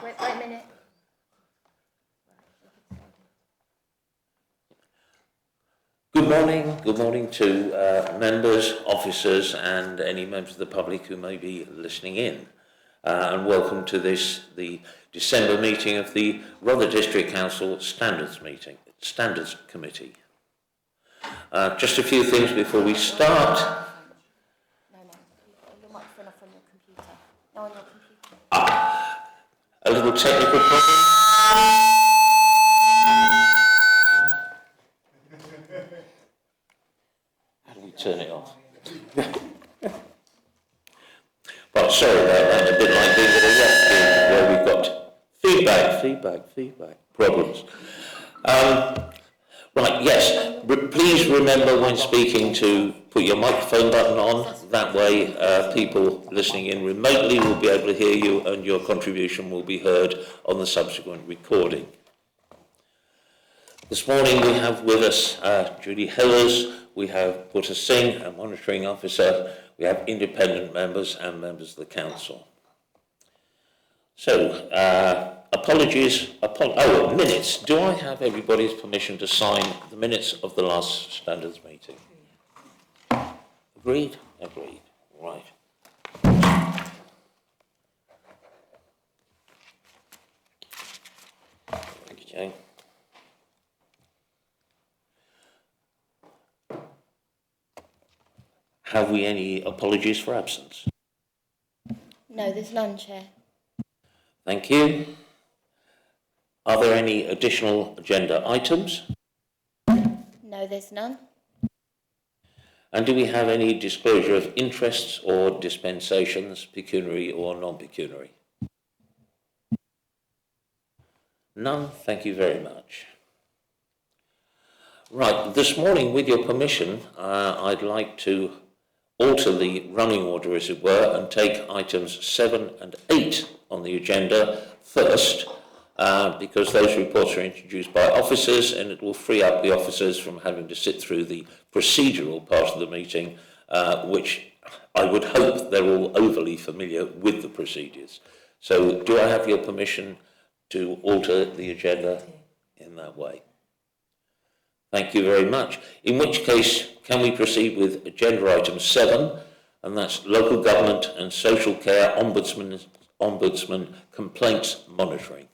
Wait a minute. Good morning to members, officers and any members of the public who may be listening in. And welcome to the December meeting of the Rother District Council Standards Committee. Just a few things before we start. No, your microphone off on your computer. No, on your computer. A little technical problem. How do we turn it off? Well, sorry about that. A bit like being at a rescue where we've got feedback problems. Right, yes. Please remember when speaking to put your microphone button on. That way people listening in remotely will be able to hear you and your contribution will be heard on the subsequent recording. This morning we have with us Judy Hillers, we have Putta Singh, a monitoring officer, we have independent members and members of the council. So, minutes. Do I have everybody's permission to sign the minutes of the last standards meeting? Agreed? Agreed. Right. Okay. Have we any apologies for absence? No, there's none, Chair. Thank you. Are there any additional agenda items? No, there's none. And do we have any disclosure of interests or dispensations, pecuniary or non-pecuniary? None. Thank you very much. Right, this morning, with your permission, I'd like to alter the running order, as it were, and take items 7 and 8 on the agenda first, because those reports are introduced by officers and it will free up the officers from having to sit through the procedural part of the meeting, which I would hope they're all overly familiar with the procedures. So do I have your permission to alter the agenda in that way? Thank you very much. In which case, can we proceed with agenda item 7, and that's local government and social care ombudsman complaints monitoring.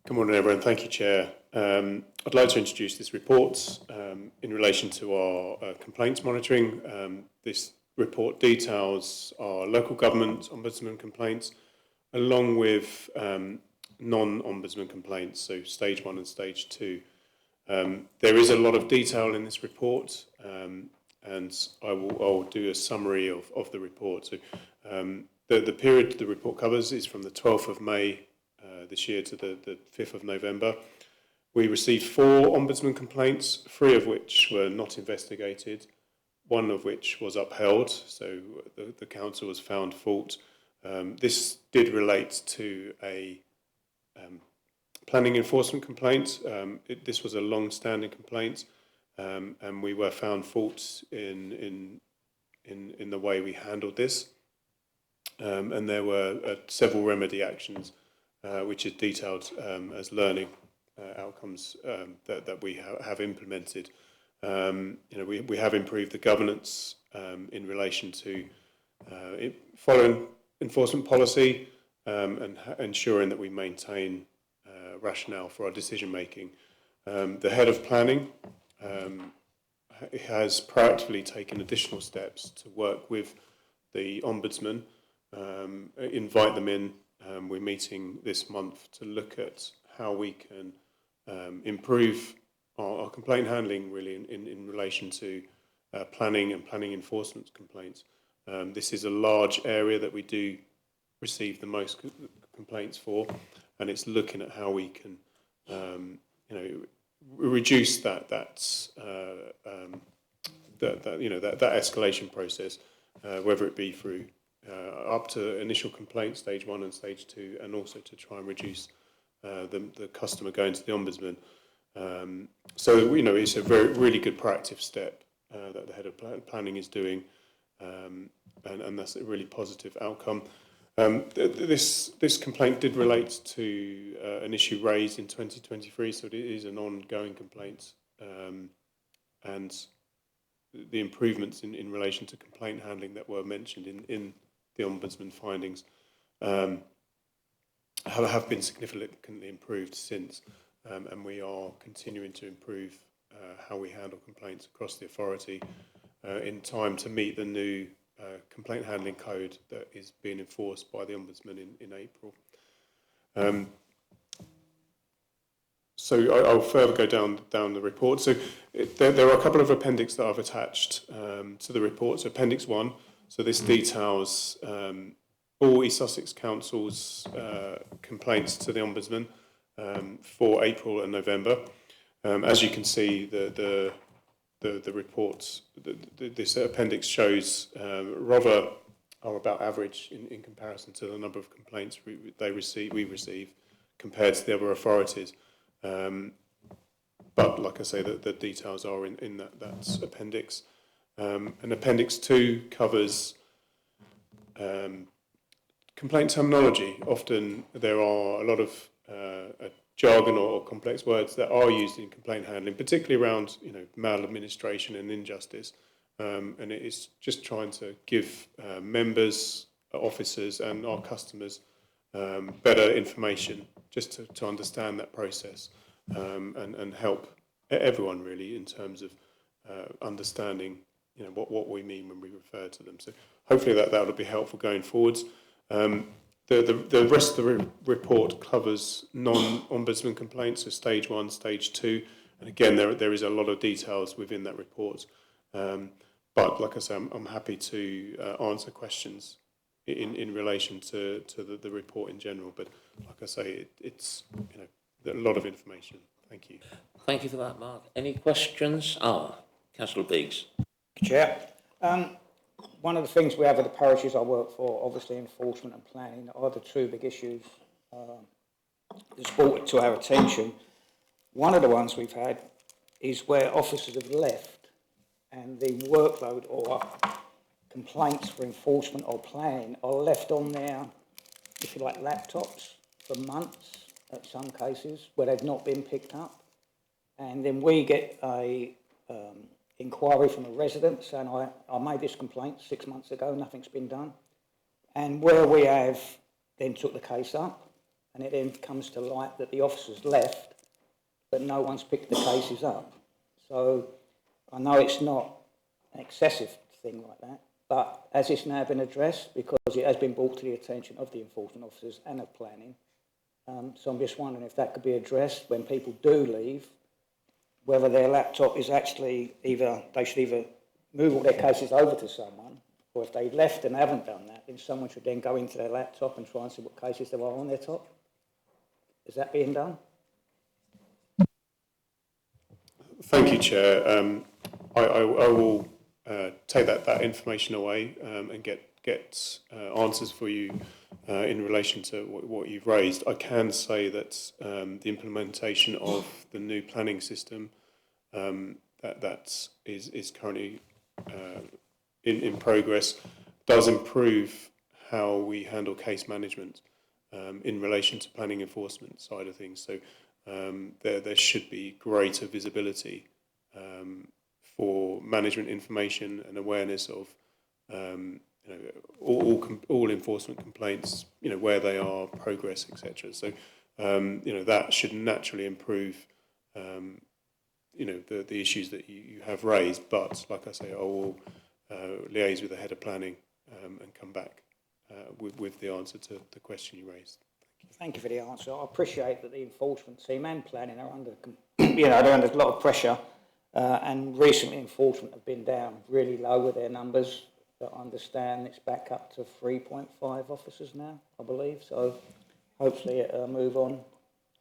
Good morning, everyone. Thank you, Chair. I'd like to introduce this report in relation to our complaints monitoring. This report details our local government ombudsman complaints, along with non-ombudsman complaints, so stage 1 and stage 2. There is a lot of detail in this report, and I will do a summary of the report. So, the period the report covers is from the 12th of May this year to the 5th of November. We received 4 ombudsman complaints, 3 of which were not investigated, 1 of which was upheld, so the council was found fault. This did relate to a planning enforcement complaint. This was a long-standing complaint, and we were found fault in the way we handled this. And there were several remedy actions, which is detailed as learning outcomes that we have implemented. We have improved the governance in relation to following enforcement policy and ensuring that we maintain rationale for our decision making. The head of planning has proactively taken additional steps to work with the ombudsman, invite them in. We're meeting this month to look at how we can improve our complaint handling, really, in relation to planning and planning enforcement complaints. This is a large area that we do receive the most complaints for, and it's looking at how we can, reduce that escalation process, whether it be through up to initial complaint, stage 1 and stage 2, and also to try and reduce the customer going to the ombudsman. So it's a really good proactive step that the head of planning is doing, and that's a really positive outcome. This complaint did relate to an issue raised in 2023, so it is an ongoing complaint, and the improvements in relation to complaint handling that were mentioned in the Ombudsman findings have been significantly improved since, and we are continuing to improve how we handle complaints across the authority in time to meet the new complaint handling code that is being enforced by the Ombudsman in April. So I'll further go down the report. So there are a couple of appendix that I've attached to the report. So Appendix 1, so this details all East Sussex Council's complaints to the Ombudsman for April and November. As you can see, the reports, this appendix shows rather are about average in comparison to the number of complaints we receive compared to the other authorities. But like I say, the details are in that appendix. And Appendix 2 covers complaint terminology. Often there are a lot of jargon or complex words that are used in complaint handling, particularly around maladministration and injustice. And it is just trying to give members, officers, and our customers better information, just to understand that process and help everyone really in terms of understanding what we mean when we refer to them. So hopefully that will be helpful going forwards. The rest of the report covers non-Ombudsman complaints, so Stage 1, Stage 2, and again there is a lot of details within that report. But like I say, I'm happy to answer questions in relation to the report in general. But like I say, it's a lot of information. Thank you. Thank you for that, Mark. Any questions? Councillor Biggs. Chair, one of the things we have at the parishes I work for, obviously enforcement and planning, are the two big issues that's brought to our attention. One of the ones we've had is where officers have left and the workload or complaints for enforcement or planning are left on their, if you like, laptops for months at some cases where they've not been picked up. And then we get a inquiry from a resident saying, I made this complaint 6 months ago, nothing's been done. And where we have then took the case up, and it then comes to light that the officers left, but no one's picked the cases up. So I know it's not an excessive thing like that, but as it's now been addressed, because it has been brought to the attention of the enforcement officers and of planning, so I'm just wondering if that could be addressed when people do leave, whether their laptop is actually they should either move all their cases over to someone, or if they left and haven't done that, then someone should then go into their laptop and try and see what cases there are on their top. Is that being done? Thank you, Chair. I will take that information away and get answers for you in relation to what you've raised. I can say that the implementation of the new planning system that is currently in progress does improve how we handle case management in relation to planning enforcement side of things. So there should be greater visibility for management information and awareness of all enforcement complaints, where they are, progress, etc. So that should naturally improve the issues that you have raised. But like I say, I will liaise with the head of planning and come back with the answer to the question you raised. Thank you for the answer. I appreciate that the enforcement team and planning are under, they're under a lot of pressure, and recently enforcement have been down really low with their numbers. But I understand it's back up to 3.5 officers now, I believe. So hopefully it'll move on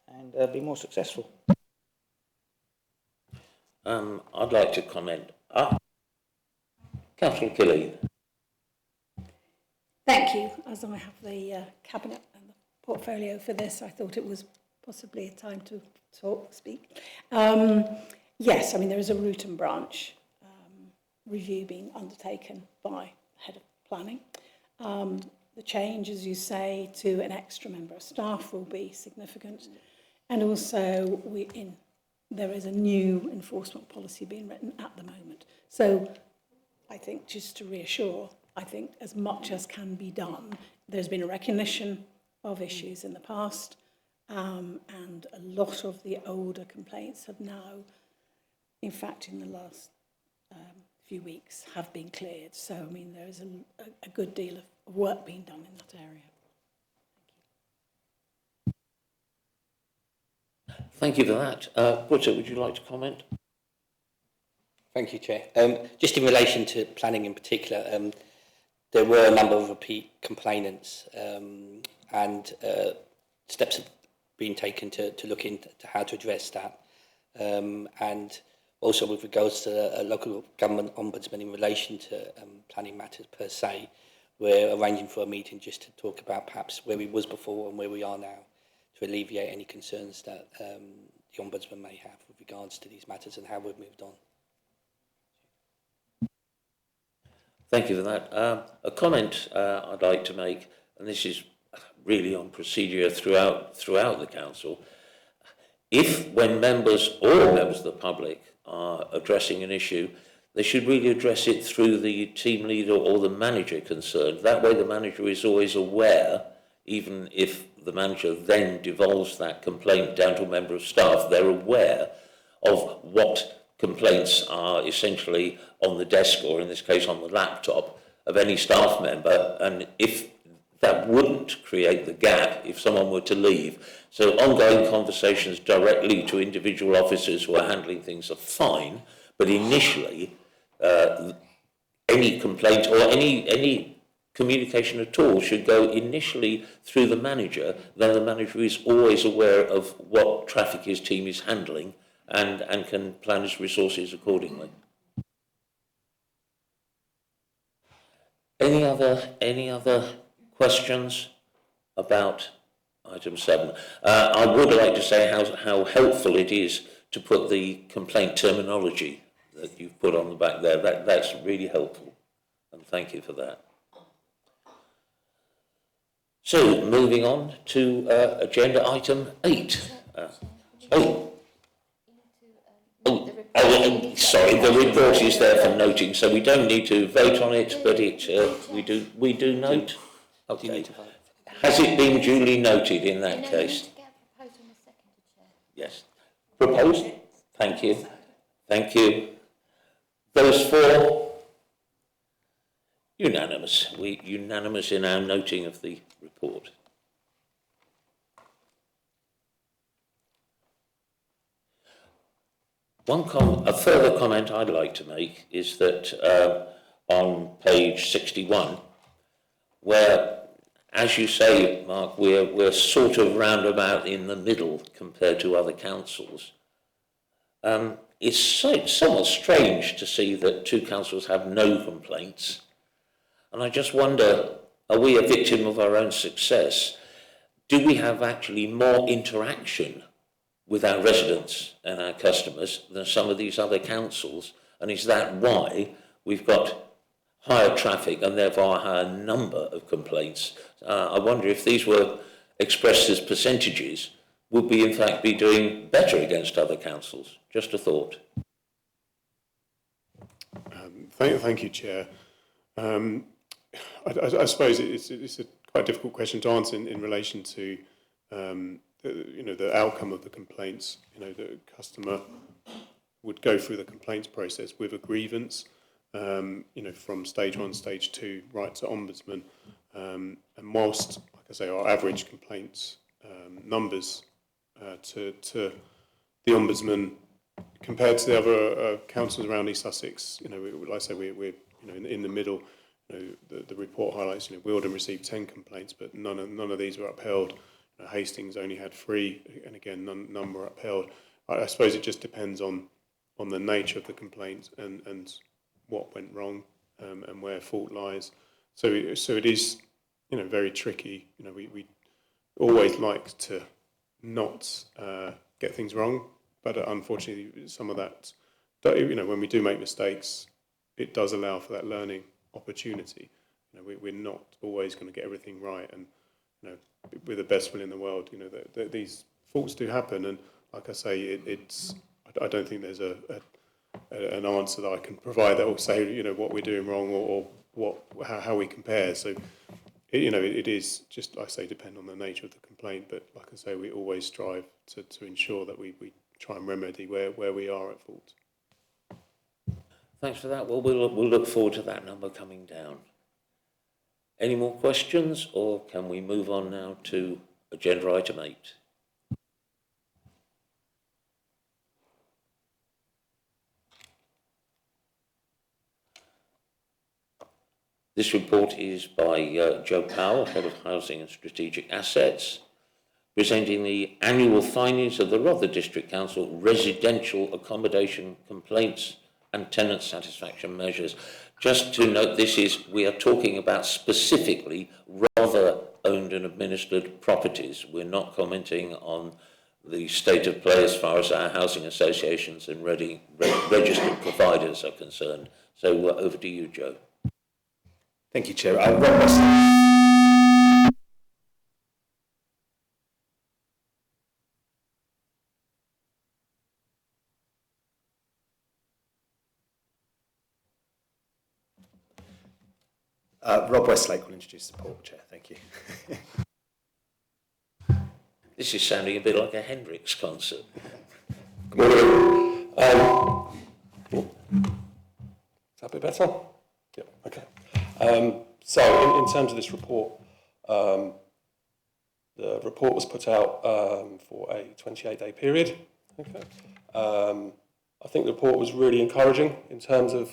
and be more successful. I'd like to comment. Councillor Killeen. Thank you. As I have the cabinet and the portfolio for this, I thought it was possibly a time to speak. Yes, there is a root and branch review being undertaken by the head of planning. The change, as you say, to an extra member of staff will be significant. And also, there is a new enforcement policy being written at the moment. So I think, just to reassure, I think as much as can be done, there's been a recognition of issues in the past, and a lot of the older complaints have now, in fact, in the last few weeks, have been cleared. So, I mean, there is a good deal of work being done in that area. Thank you for that. Britta, would you like to comment? Thank you, Chair. Just in relation to planning in particular, there were a number of repeat complainants, and steps have been taken to look into how to address that. And also with regards to a local government ombudsman in relation to planning matters per se, we're arranging for a meeting just to talk about perhaps where we was before and where we are now, to alleviate any concerns that the Ombudsman may have with regards to these matters and how we've moved on. Thank you for that. A comment I'd like to make, and this is really on procedure throughout the council. If when members or members of the public are addressing an issue, they should really address it through the team leader or the manager concerned. That way the manager is always aware, even if the manager then devolves that complaint down to a member of staff, they're aware of what complaints are essentially on the desk, or in this case on the laptop, of any staff member, and if that wouldn't create the gap if someone were to leave. So ongoing conversations directly to individual officers who are handling things are fine, but initially any complaint or any communication at all should go initially through the manager. Then the manager is always aware of what traffic his team is handling and can plan his resources accordingly. Any other questions about item 7? I would like to say how helpful it is to put the complaint terminology that you've put on the back there. That's really helpful, and thank you for that. So, moving on to agenda item 8. Sorry, the report is there for noting, so we don't need to vote on it, but we do note. Okay. Has it been duly noted in that case? Yes. Proposed? Thank you. Thank you. Those for? Unanimous. We unanimous in our noting of the report. A further comment I'd like to make is that on page 61, where, as you say, Mark, we're sort of roundabout in the middle compared to other councils. It's somewhat strange to see that 2 councils have no complaints. And I just wonder, are we a victim of our own success? Do we have actually more interaction with our residents and our customers than some of these other councils? And is that why we've got higher traffic and therefore a higher number of complaints? I wonder if these were expressed as percentages, would we in fact be doing better against other councils? Just a thought. Thank you, Chair. I suppose it's a quite difficult question to answer in relation to the outcome of the complaints. The customer would go through the complaints process with a grievance, from stage 1, stage 2, right to ombudsman. And whilst, like I say, our average complaints numbers to the ombudsman compared to the other councils around East Sussex, like I say, we're in the middle. The report highlights, Wealdon received 10 complaints, but none of these were upheld. Hastings only had 3, and again, none were upheld. I suppose it just depends on the nature of the complaint and what went wrong and where fault lies. So it is, very tricky. We always like to not get things wrong, but unfortunately, some of that, when we do make mistakes, it does allow for that learning opportunity. we're not always going to get everything right, and with the best will in the world, these faults do happen, and like I say, I don't think there's an answer that I can provide that will say what we're doing wrong or how we compare. So it is just, I say, depend on the nature of the complaint, but like I say, we always strive to ensure that we try and remedy where we are at fault. Thanks for that. Well, we'll look forward to that number coming down. Any more questions, or can we move on now to agenda item 8? This report is by Joe Powell, Head of Housing and Strategic Assets, presenting the annual findings of the Rother District Council residential accommodation complaints and tenant satisfaction measures. Just to note, we are talking about specifically Rother owned and administered properties. We're not commenting on the state of play as far as our housing associations and registered providers are concerned. So over to you, Joe. Thank you, Chair. Rob Westlake. Rob Westlake will introduce the report, Chair. Thank you. This is sounding a bit like a Hendrix concert. Good morning. Is that a bit better? Yeah, okay. So in terms of this report, the report was put out for a 28-day period. Okay. I think the report was really encouraging in terms of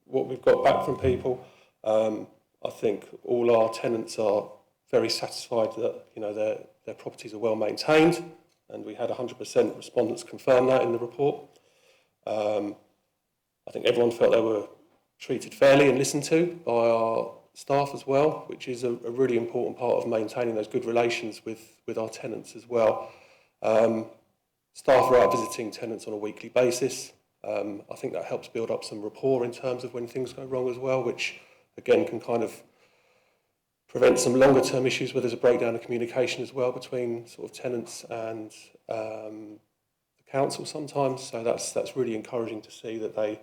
what we've got back from people. I think all our tenants are very satisfied that their properties are well maintained, and we had 100% respondents confirm that in the report. I think everyone felt they were treated fairly and listened to by our staff as well, which is a really important part of maintaining those good relations with our tenants as well. Staff are out visiting tenants on a weekly basis. I think that helps build up some rapport in terms of when things go wrong as well, which again can kind of prevent some longer term issues where there's a breakdown of communication as well between sort of tenants and the council sometimes. So that's really encouraging to see that they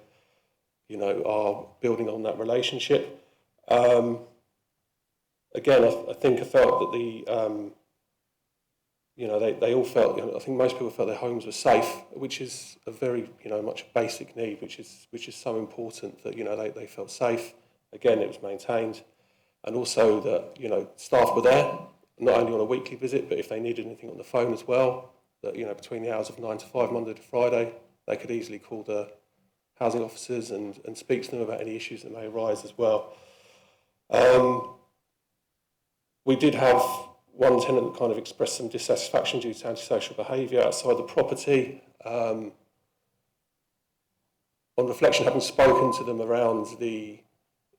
are building on that relationship. Again, I think I felt that they all felt, I think most people felt their homes were safe, which is a very, much basic need, which is so important that, they felt safe. Again, it was maintained. And also that, staff were there, not only on a weekly visit, but if they needed anything on the phone as well, that, between the hours of 9 to 5, Monday to Friday, they could easily call the housing officers and speak to them about any issues that may arise as well. We did have one tenant that kind of expressed some dissatisfaction due to antisocial behaviour outside the property. On reflection, having spoken to them around the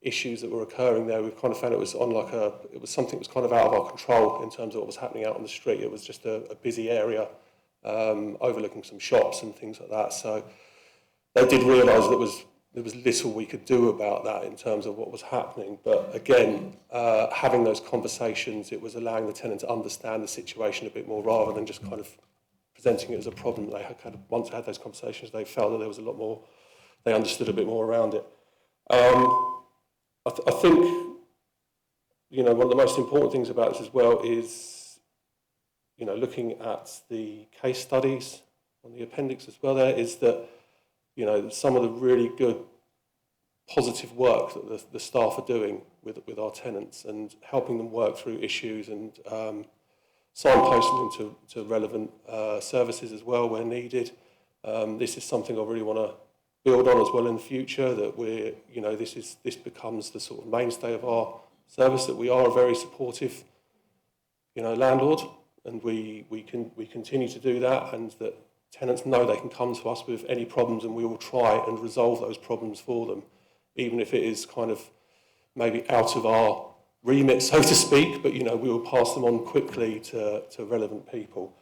issues that were occurring there, we've kind of found it was something that was kind of out of our control in terms of what was happening out on the street. It was just a busy area, overlooking some shops and things like that. So they did realise that there was little we could do about that in terms of what was happening. But again, having those conversations, it was allowing the tenant to understand the situation a bit more rather than just kind of presenting it as a problem. They had once had those conversations, they felt that there was a lot more, they understood a bit more around it. I think, one of the most important things about this as well is, looking at the case studies on the appendix as well there, is that, some of the really good positive work that the staff are doing with our tenants and helping them work through issues and signposting them to relevant services as well where needed. This is something I really want to build on as well in the future, that this becomes the sort of mainstay of our service, that we are a very supportive, landlord, and we continue to do that, and that tenants know they can come to us with any problems and we will try and resolve those problems for them, even if it is kind of maybe out of our remit, so to speak, but we will pass them on quickly to relevant people.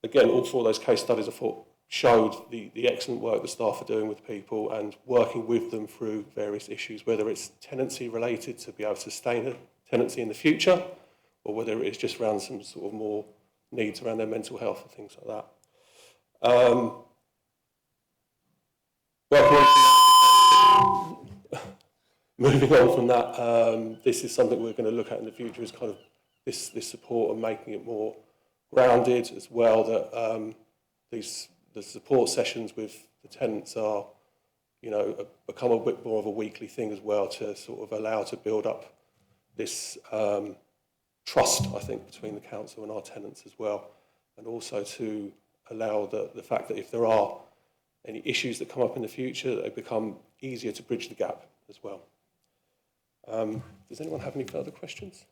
Again, all four of those case studies I thought showed the excellent work the staff are doing with people and working with them through various issues, whether it's tenancy related to be able to sustain a tenancy in the future, or whether it's just around some sort of more needs around their mental health and things like that. Moving on from that, this is something we're going to look at in the future, is kind of this support and making it more grounded as well, that the support sessions with the tenants are, become a bit more of a weekly thing as well, to sort of allow to build up this trust, I think, between the council and our tenants as well, and also to allow the fact that if there are any issues that come up in the future, they become easier to bridge the gap as well. Does anyone have any further questions?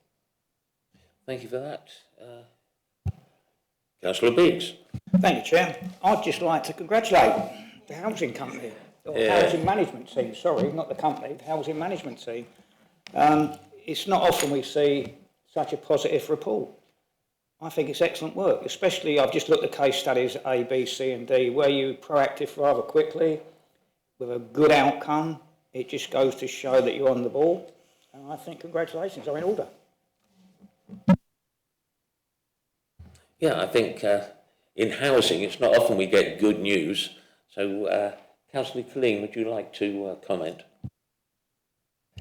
Thank you for that. Councillor Biggs. Thank you, Chair. I'd just like to congratulate the housing company, or housing management team, sorry, not the company, the housing management team. It's not often we see such a positive report. I think it's excellent work, especially I've just looked at case studies A, B, C and D, where you're proactive rather quickly with a good outcome. It just goes to show that you're on the ball, and I think congratulations are in order. Yeah, I think in housing, it's not often we get good news. So, Councillor Colleen, would you like to comment?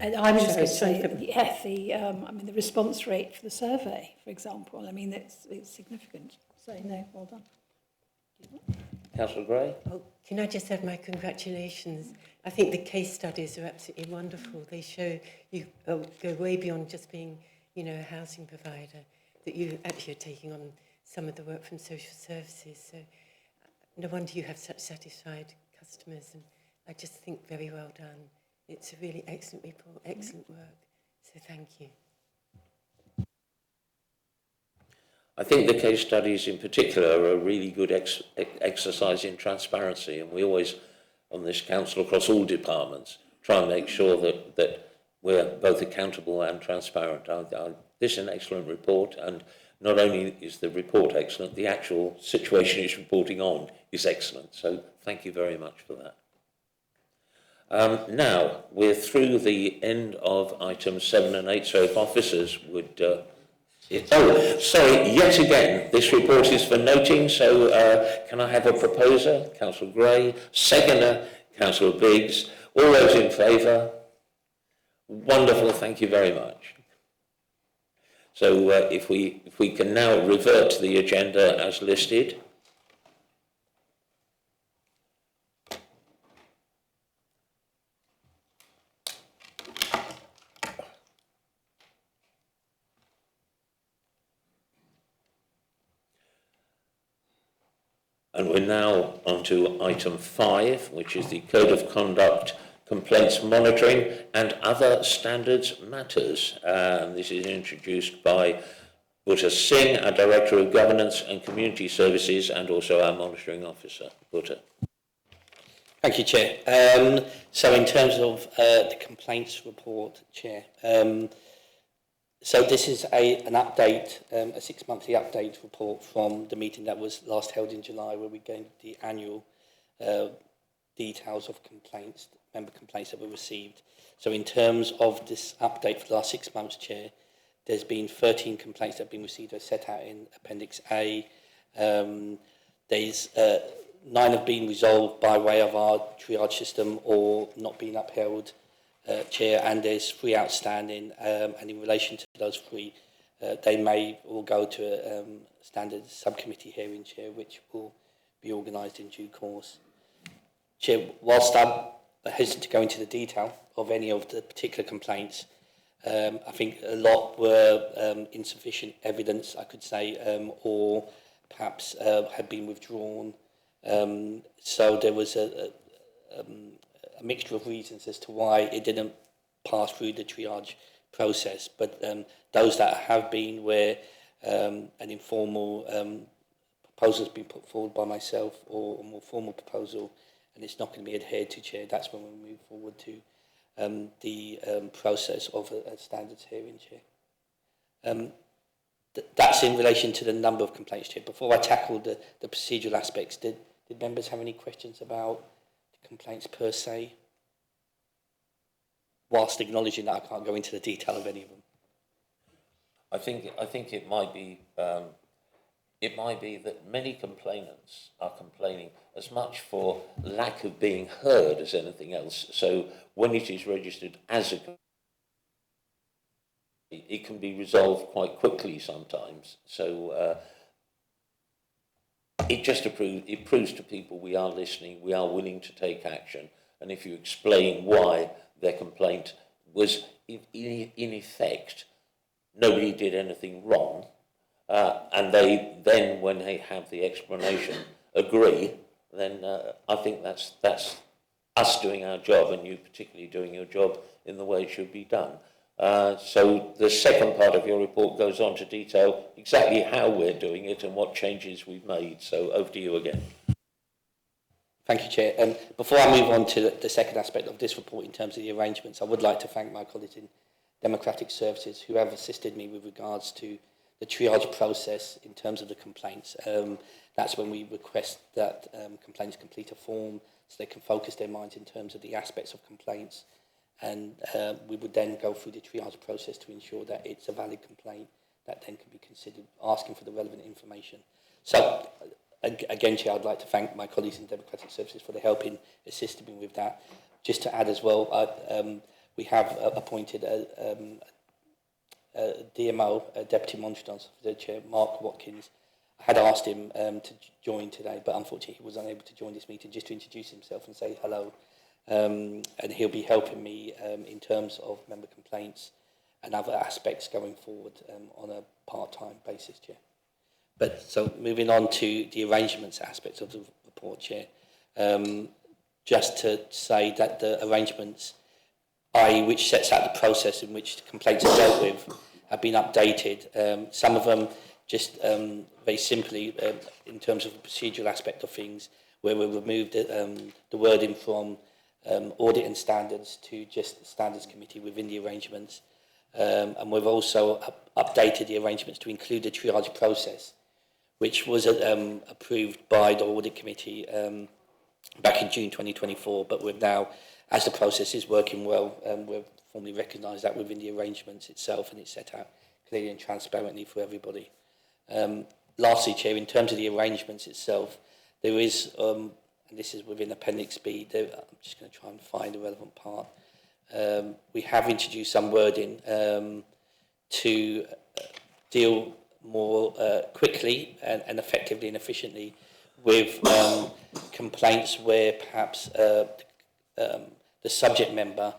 And I was just going to say that, the response rate for the survey, for example, it's significant. So, no, well done. Councillor Gray? Oh, can I just add my congratulations? I think the case studies are absolutely wonderful. They show you go way beyond just being, a housing provider, that you actually are taking on some of the work from social services. So no wonder you have such satisfied customers, and I just think very well done. It's a really excellent report, excellent work. So thank you. I think the case studies in particular are a really good exercise in transparency, and we always, on this council, across all departments, try and make sure that we're both accountable and transparent. This is an excellent report, and not only is the report excellent, the actual situation it's reporting on is excellent. So thank you very much for that. Now, we're through the end of items 7 and 8, so if officers would... sorry, yet again, this report is for noting, so can I have a proposer? Councillor Gray, seconder, Councillor Biggs. All those in favour? Wonderful, thank you very much. So if we can now revert to the agenda as listed. And we're now on to item 5, which is the Code of Conduct, Complaints Monitoring and Other Standards Matters. And this is introduced by Bhutta Singh, our Director of Governance and Community Services, and also our Monitoring Officer. Bhutta. Thank you, Chair. So in terms of the complaints report, Chair, so this is an update, a 6-monthly update report from the meeting that was last held in July, where we gave the annual details of complaints, member complaints that were received. So in terms of this update for the last 6 months, Chair, there's been 13 complaints that have been received as set out in Appendix A. There's 9 have been resolved by way of our triage system or not being upheld, Chair, and there's 3 outstanding, and in relation to those 3, they may all go to a standard subcommittee hearing, Chair, which will be organised in due course. Chair, whilst I'm hesitant to go into the detail of any of the particular complaints, I think a lot were insufficient evidence, I could say, or perhaps had been withdrawn. So there was a mixture of reasons as to why it didn't pass through the triage process. But those that have been where an informal proposal has been put forward by myself or a more formal proposal and it's not going to be adhered to, Chair, that's when we move forward to the process of a standards hearing, Chair. That's in relation to the number of complaints, Chair. Before I tackle the procedural aspects, Did members have any questions about the complaints per se? Whilst acknowledging that I can't go into the detail of any of them. I think it might be that many complainants are complaining as much for lack of being heard as anything else. So when it is registered as a complaint, it can be resolved quite quickly sometimes. So it proves to people we are listening, we are willing to take action, and if you explain why their complaint was in effect nobody did anything wrong, and they then, when they have the explanation, agree, then I think that's us doing our job, and you particularly doing your job in the way it should be done. So the second part of your report goes on to detail exactly how we're doing it and what changes we've made. So over to you again. Thank you, Chair. Before I move on to the second aspect of this report in terms of the arrangements, I would like to thank my colleagues in Democratic Services who have assisted me with regards to the triage process in terms of the complaints. That's when we request that complainants complete a form so they can focus their minds in terms of the aspects of complaints, and we would then go through the triage process to ensure that it's a valid complaint that then can be considered asking for the relevant information. So again, Chair, I'd like to thank my colleagues in Democratic Services for the help in assisting me with that. Just to add as well, we have appointed a DMO, a Deputy Monitoring Officer, Chair Mark Watkins. I had asked him to join today, but unfortunately he was unable to join this meeting, just to introduce himself and say hello. And he'll be helping me in terms of member complaints and other aspects going forward on a part-time basis, Chair. But so moving on to the arrangements aspects of the report, Chair, just to say that the arrangements, i.e. which sets out the process in which the complaints are dealt with, have been updated. Some of them just very simply in terms of the procedural aspect of things, where we removed the wording from audit and standards to just the standards committee within the arrangements. And we've also updated the arrangements to include the triage process, which was approved by the audit committee back in June 2024, but we've now, as the process is working well, we've formally recognised that within the arrangements itself, and it's set out clearly and transparently for everybody. Lastly, Chair, in terms of the arrangements itself, there is, and this is within Appendix B, I'm just going to try and find the relevant part. We have introduced some wording to deal more quickly and effectively and efficiently with complaints where perhaps the subject member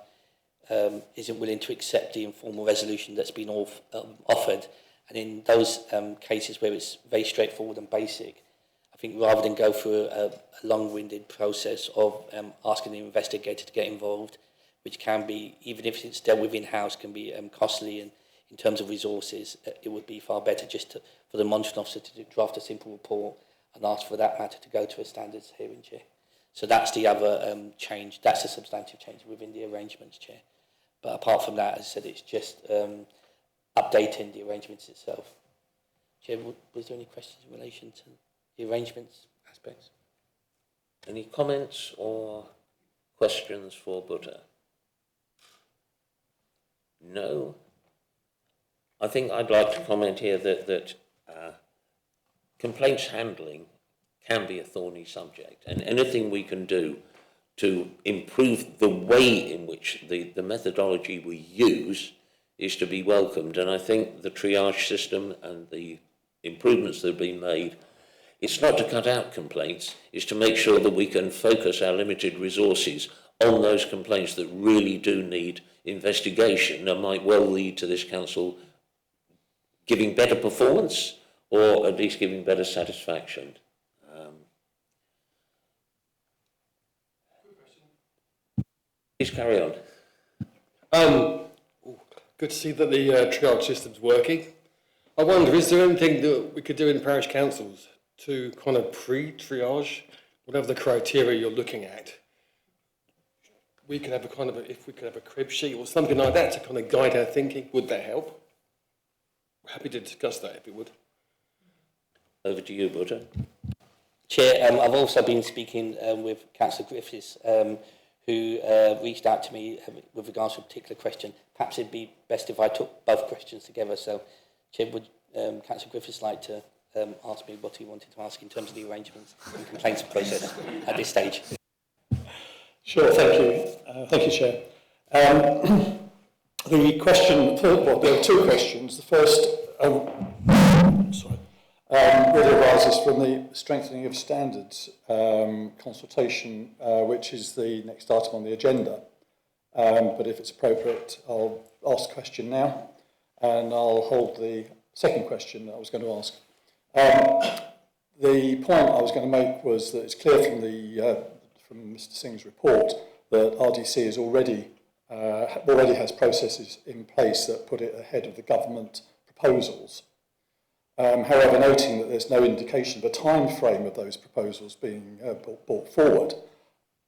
isn't willing to accept the informal resolution that's been offered. And in those cases where it's very straightforward and basic, I think rather than go through a long-winded process of asking the investigator to get involved, which can be, even if it's dealt with in-house, can be costly, and in terms of resources, it would be far better just for the monitoring officer to draft a simple report and ask for that matter to go to a standards hearing, Chair. So that's the other change. That's a substantive change within the arrangements, Chair. But apart from that, as I said, it's just updating the arrangements itself. Chair, was there any questions in relation to the arrangements aspects? Any comments or questions for Buddha? No. I think I'd like to comment here that complaints handling can be a thorny subject, and anything we can do to improve the way in which the methodology we use is to be welcomed. And I think the triage system and the improvements that have been made, it's not to cut out complaints, it's to make sure that we can focus our limited resources on those complaints that really do need investigation and might well lead to this council giving better performance or at least giving better satisfaction. Please carry on. Good to see that the triage system's working. I wonder, is there anything that we could do in parish councils to kind of pre-triage, whatever the criteria you're looking at? We could have if we could have a crib sheet or something like that to kind of guide our thinking. Would that help? We're happy to discuss that if it would. Over to you, Buddha. Chair, I've also been speaking with Councillor Griffiths, who reached out to me with regards to a particular question. Perhaps it'd be best if I took both questions together. So, Chair, would Councillor Griffiths like to ask me what he wanted to ask in terms of the arrangements and complaints process at this stage? Sure, thank you. Thank you, Chair. The question, well, there are two questions. The first, really arises from the strengthening of standards consultation, which is the next item on the agenda. But if it's appropriate, I'll ask the question now, and I'll hold the second question that I was going to ask. The point I was going to make was that it's clear from Mr. Singh's report that RDC is already has processes in place that put it ahead of the government proposals. However, noting that there's no indication of a time frame of those proposals being brought forward,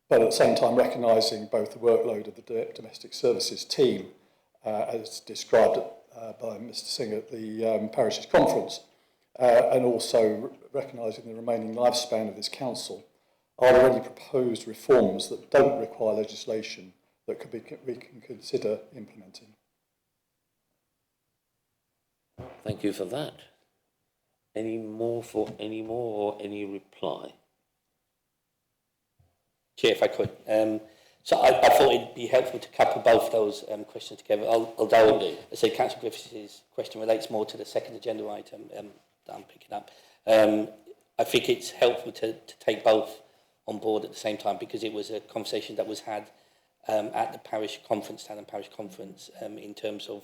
but at the same time recognising both the workload of the domestic services team, as described by Mr. Singh at the Parishes Conference, and also recognising the remaining lifespan of this council, are there any proposed reforms that don't require legislation that we can consider implementing? Thank you for that. Any more or any reply? Chair, if I could. So I thought it'd be helpful to couple both those questions together. Although, as I say, Councillor Griffiths' question relates more to the second agenda item that I'm picking up. I think it's helpful to take both on board at the same time, because it was a conversation that was had at the parish conference, Town and Parish Conference, in terms of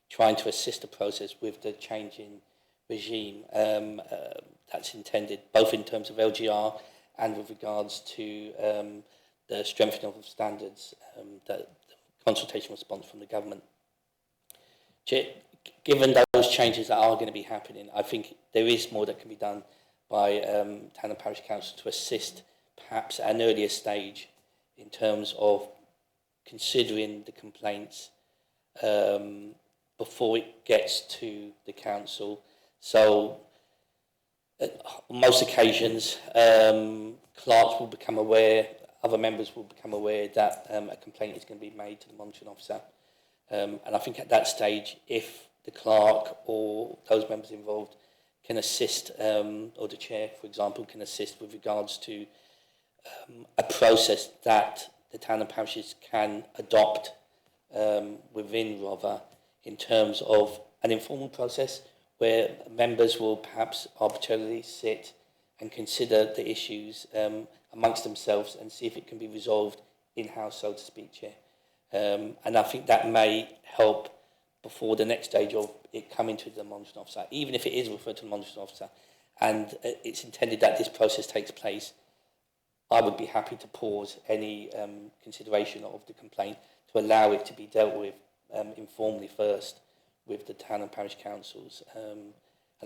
trying to assist the process with the change in regime that's intended, both in terms of LGR and with regards to the strengthening of standards, the consultation response from the government. Given those changes that are going to be happening, I think there is more that can be done by Town and Parish Council to assist perhaps at an earlier stage in terms of considering the complaints before it gets to the council. So on most occasions, clerks will become aware, other members will become aware that a complaint is going to be made to the monitoring officer. And I think at that stage, if the clerk or those members involved can assist, or the chair, for example, can assist with regards to a process that the town and parishes can adopt within ROVA in terms of an informal process where members will perhaps arbitrarily sit and consider the issues amongst themselves and see if it can be resolved in-house, so to speak, Chair. And I think that may help before the next stage of it coming to the monitoring officer, even if it is referred to the monitoring officer, and it's intended that this process takes place. I would be happy to pause any consideration of the complaint to allow it to be dealt with informally first with the town and parish councils. And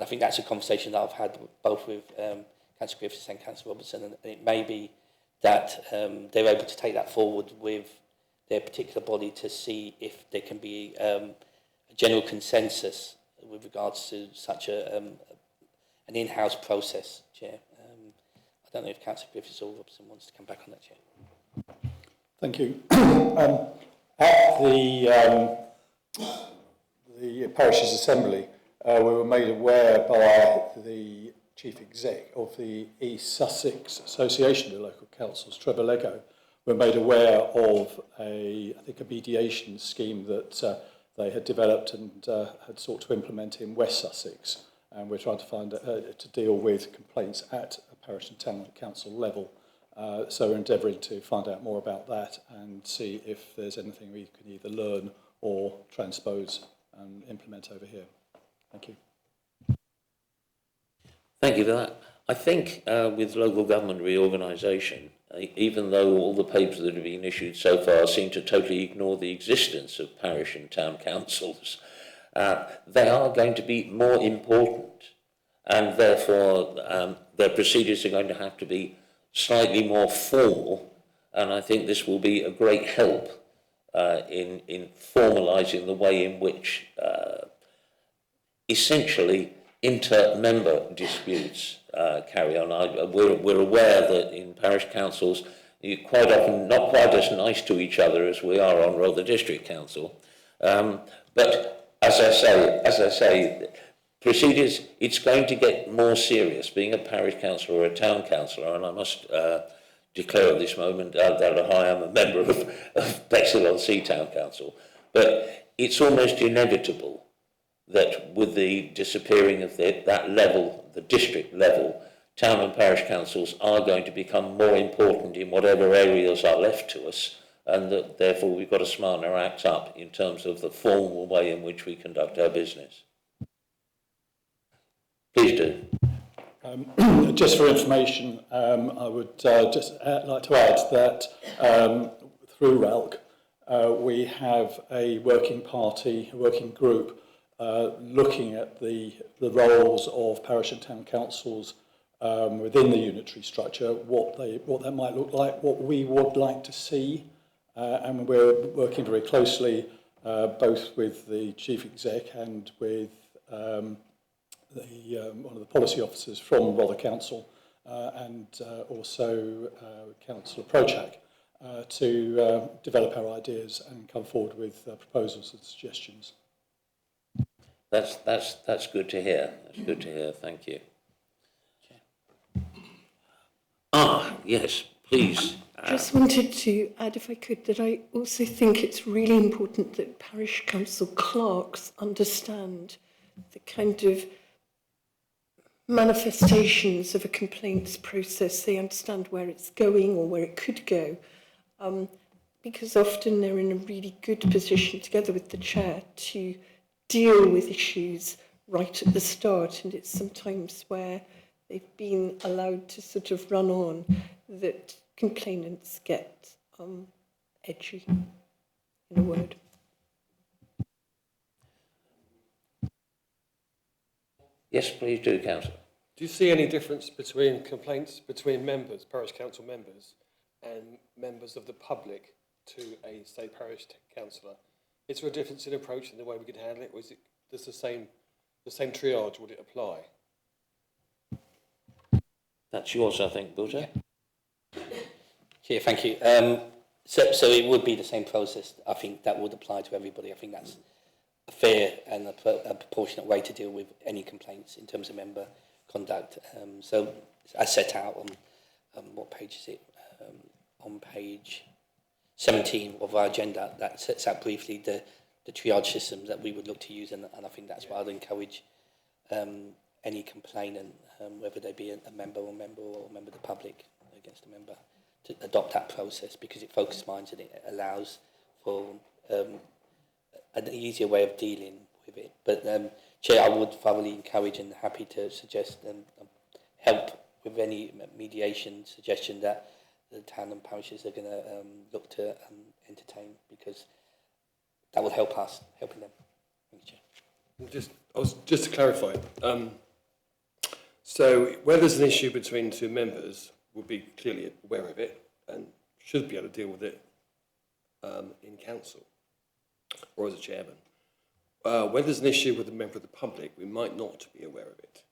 I think that's a conversation that I've had both with Councillor Griffiths and Councillor Robertson, and it may be that they're able to take that forward with their particular body to see if there can be a general consensus with regards to such an in-house process, Chair. I don't know if Councillor Griffiths or Robertson wants to come back on that, Chair. Thank you. At the Parishes Assembly, we were made aware by the Chief Exec of the East Sussex Association of Local Councils, Trevor Lego. We were made aware of a mediation scheme that they had developed and had sought to implement in West Sussex. And we're trying to find to deal with complaints at a parish and town council level. So we're endeavouring to find out more about that and see if there's anything we can either learn or transpose and implement over here. Thank you. Thank you for that. I think with local government reorganisation, even though all the papers that have been issued so far seem to totally ignore the existence of parish and town councils, they are going to be more important, and therefore their procedures are going to have to be slightly more formal, and I think this will be a great help in formalising the way in which essentially inter-member disputes carry on. We're aware that in parish councils, you're quite often not quite as nice to each other as we are on Rother District Council. But as I say, procedures, it's going to get more serious. Being a parish councillor or a town councillor, and I must declare at this moment that I am a member of Bexhill-on-Sea Town Council, but it's almost inevitable that with the disappearing of that level, the district level, town and parish councils are going to become more important in whatever areas are left to us, and that therefore we've got to smarten our acts up in terms of the formal way in which we conduct our business. Please do. Just for information, I would just like to add that through RALC, we have a working party, a working group, looking at the roles of parish and town councils within the unitary structure, what that might look like, what we would like to see, and we're working very closely both with the chief exec and with one of the policy officers from Rother Council and also Councillor Prochak to develop our ideas and come forward with proposals and suggestions. That's good to hear. That's good to hear. Thank you. Yes, please. Just wanted to add, if I could, that I also think it's really important that parish council clerks understand the kind of manifestations of a complaints process. They understand where it's going or where it could go, because often they're in a really good position together with the chair to deal with issues right at the start, and it's sometimes where they've been allowed to sort of run on that complainants get edgy, in a word. Yes, please do, Councillor. Do you see any difference between complaints between members, parish council members, and members of the public to a, say, parish councillor? Is there a difference in approach in the way we could handle it, or is it does the same triage, would it apply? That's yours, I think, Buta. Yeah, thank you. So it would be the same process. I think that would apply to everybody. I think that's a fair and a proportionate way to deal with any complaints in terms of member conduct. So as set out on what page is it? On page 17 of our agenda, that sets out briefly the triage system that we would look to use, and I think that's why I'd encourage any complainant, whether they be a member or a member of the public against a member, to adopt that process, because it focuses minds and it allows for an easier way of dealing with it. But Chair, I would thoroughly encourage and happy to suggest and help with any mediation suggestion that the town and parishes are going to look to entertain, because that will help us, helping them. Thank you, Chair. Just to clarify, so where there's an issue between two members, we'll be clearly aware of it and should be able to deal with it in council or as a chairman. Where there's an issue with a member of the public, we might not be aware of it.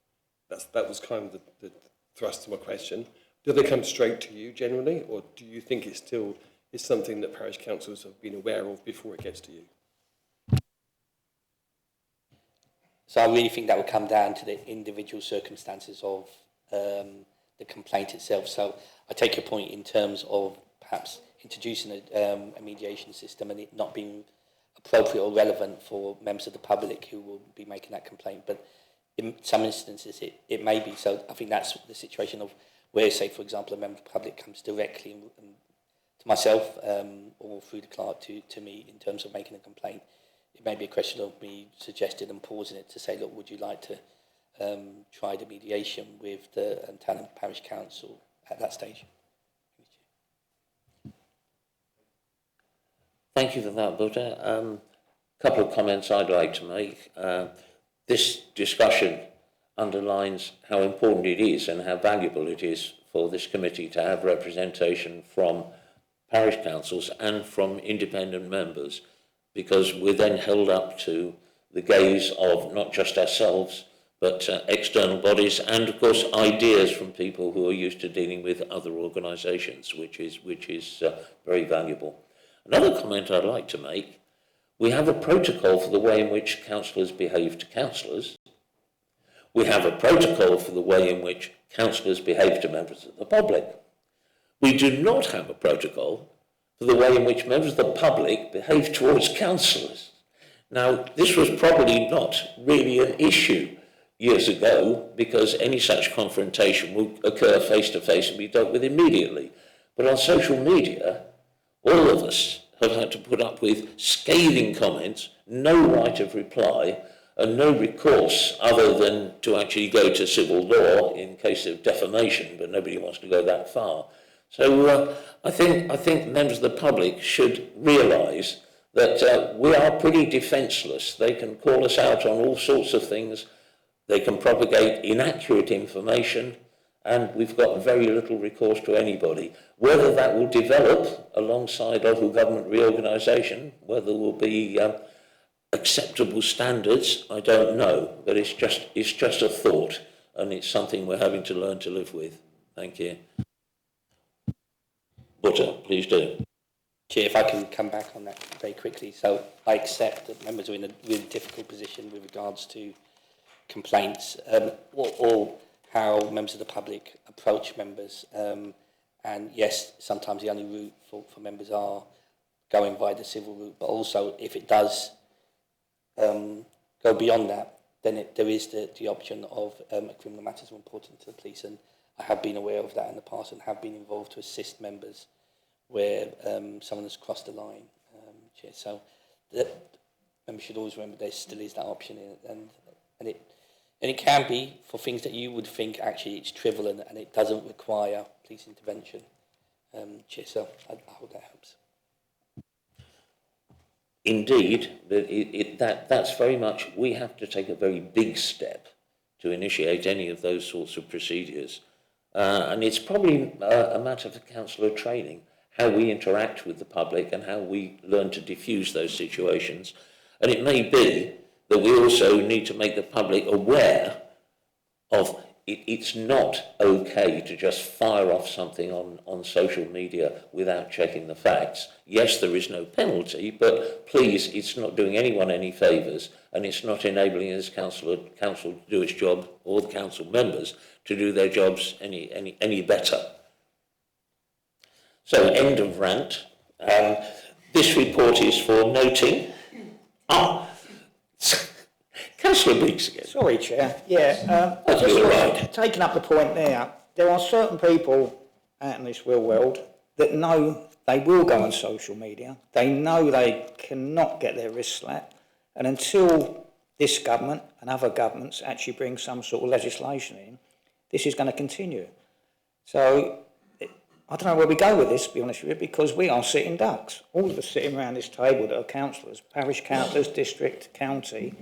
That was kind of the thrust of my question. Do they come straight to you generally, or do you think it still is something that parish councils have been aware of before it gets to you? So I really think that would come down to the individual circumstances of the complaint itself. So I take your point in terms of perhaps introducing a mediation system and it not being appropriate or relevant for members of the public who will be making that complaint. But in some instances it may be. So I think that's the situation of where, say, for example, a member of the public comes directly to myself or through the clerk to me in terms of making a complaint. It may be a question of me suggesting and pausing it to say, look, would you like to try the mediation with the town and parish council at that stage? Thank you for that, Buta. A couple of comments I'd like to make. This discussion underlines how important it is and how valuable it is for this committee to have representation from parish councils and from independent members, because we're then held up to the gaze of not just ourselves, but external bodies, and of course ideas from people who are used to dealing with other organisations, which is very valuable. Another comment I'd like to make: we have a protocol for the way in which councillors behave to councillors. We have a protocol for the way in which councillors behave to members of the public. We do not have a protocol for the way in which members of the public behave towards councillors. Now, this was probably not really an issue years ago, because any such confrontation will occur face-to-face and be dealt with immediately. But on social media, all of us have had to put up with scathing comments, no right of reply, and no recourse other than to actually go to civil law in case of defamation, but nobody wants to go that far. So I think members of the public should realise that we are pretty defenceless. They can call us out on all sorts of things. They can propagate inaccurate information, and we've got very little recourse to anybody. Whether that will develop alongside local government reorganisation, whether there will be acceptable standards, I don't know, but it's just a thought, and it's something we're having to learn to live with. Thank you. Butter, please do. Chair, if I can come back on that very quickly. So I accept that members are in a really difficult position with regards to complaints, or how members of the public approach members. And yes, sometimes the only route for members are going via the civil route, but also if it does go beyond that, then there is the option of criminal matters reporting to the police. And I have been aware of that in the past and have been involved to assist members where someone has crossed the line. Chair. So members should always remember there still is that option, and it can be for things that you would think actually it's trivial and it doesn't require police intervention. Chair, so I hope that helps. Indeed, that's very much, we have to take a very big step to initiate any of those sorts of procedures. And it's probably a matter for councillor training, how we interact with the public and how we learn to diffuse those situations. And it may be that we also need to make the public aware of it's not okay to just fire off something on social media without checking the facts. Yes, there is no penalty, but please, it's not doing anyone any favours, and it's not enabling this council to do its job, or the council members to do their jobs any better. So, end of rant. This report is for noting. Councillor Beeks again. Sorry, Chair. Yeah, taking up the point there are certain people out in this real world that know they will go on social media. They know they cannot get their wrist slapped. And until this government and other governments actually bring some sort of legislation in, this is going to continue. So I don't know where we go with this, to be honest with you, because we are sitting ducks. All of us sitting around this table that are councillors, parish councillors, district, county,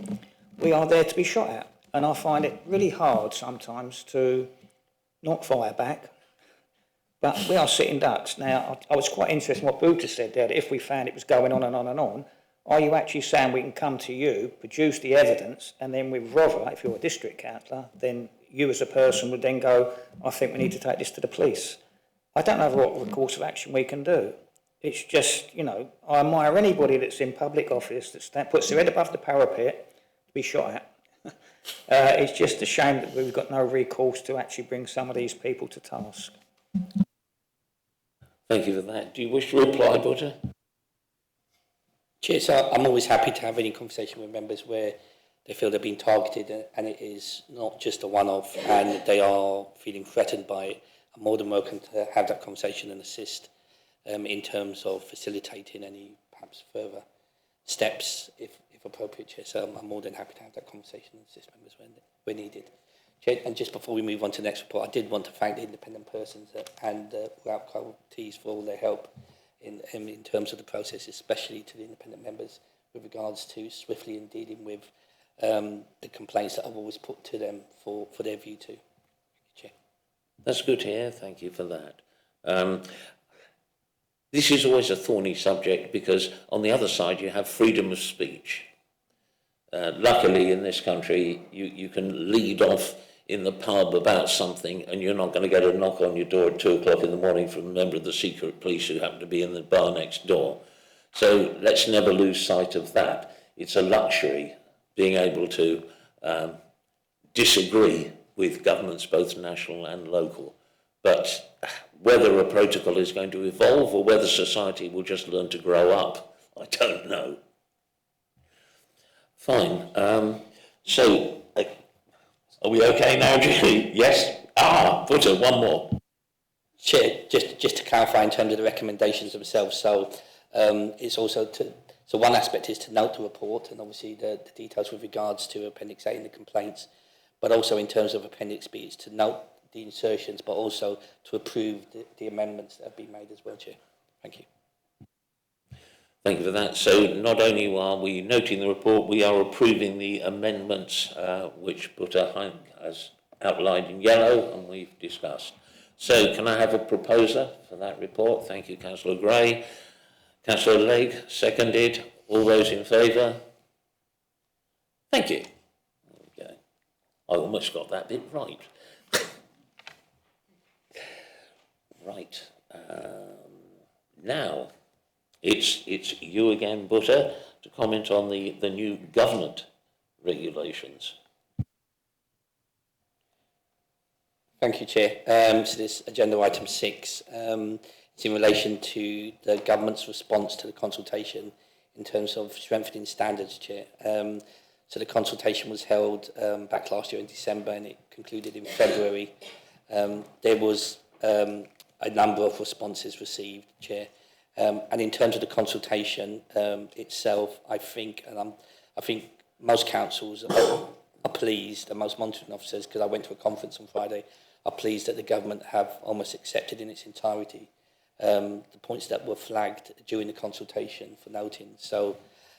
we are there to be shot at. And I find it really hard sometimes to not fire back. But we are sitting ducks. Now, I was quite interested in what Buta said there, that if we found it was going on and on and on, are you actually saying we can come to you, produce the evidence, and then with Rother, if you're a district councillor, then you as a person would then go, I think we need to take this to the police. I don't know what course of action we can do. It's just, I admire anybody that's in public office that puts their head above the parapet to be shot at. It's just a shame that we've got no recourse to actually bring some of these people to task. Thank you for that. Do you wish to reply, Butter? Chair, so I'm always happy to have any conversation with members where they feel they're being targeted and it is not just a one-off and they are feeling threatened by it. I'm more than welcome to have that conversation and assist in terms of facilitating any perhaps further steps if appropriate, Chair. So I'm more than happy to have that conversation and assist members when needed. Chair, and just before we move on to the next report, I did want to thank the independent persons and Route Tees for all their help in terms of the process, especially to the independent members with regards to swiftly in dealing with the complaints that I've always put to them for their view too. Chair. That's good to hear. Thank you for that. This is always a thorny subject because on the other side you have freedom of speech. luckily in this country, you can lead off in the pub about something and you're not going to get a knock on your door at 2 o'clock in the morning from a member of the secret police who happen to be in the bar next door. So let's never lose sight of that. It's a luxury being able to disagree with governments, both national and local. But whether a protocol is going to evolve or whether society will just learn to grow up, I don't know. Fine. So, are we okay now, Julie? Yes? Butter, one more. Chair, just to clarify in terms of the recommendations themselves, so it's also so one aspect is to note the report and obviously the details with regards to Appendix A and the complaints, but also in terms of Appendix B, it's to note the insertions, but also to approve the amendments that have been made as well, Chair. Thank you. Thank you for that. So not only are we noting the report, we are approving the amendments which Butter has outlined in yellow and we've discussed. So can I have a proposer for that report? Thank you, Councillor Gray. Councillor Legg, seconded. All those in favour? Thank you. There we go. I almost got that bit right. Right. Now, it's you again, Butter, to comment on the new government regulations. Thank you, Chair. So this agenda item 6, it's in relation to the government's response to the consultation in terms of strengthening standards, Chair. So the consultation was held back last year in December and it concluded in February. There was a number of responses received, Chair. And in terms of the consultation itself, I think most councils are pleased, and most monitoring officers, because I went to a conference on Friday, are pleased that the government have almost accepted in its entirety the points that were flagged during the consultation for noting. So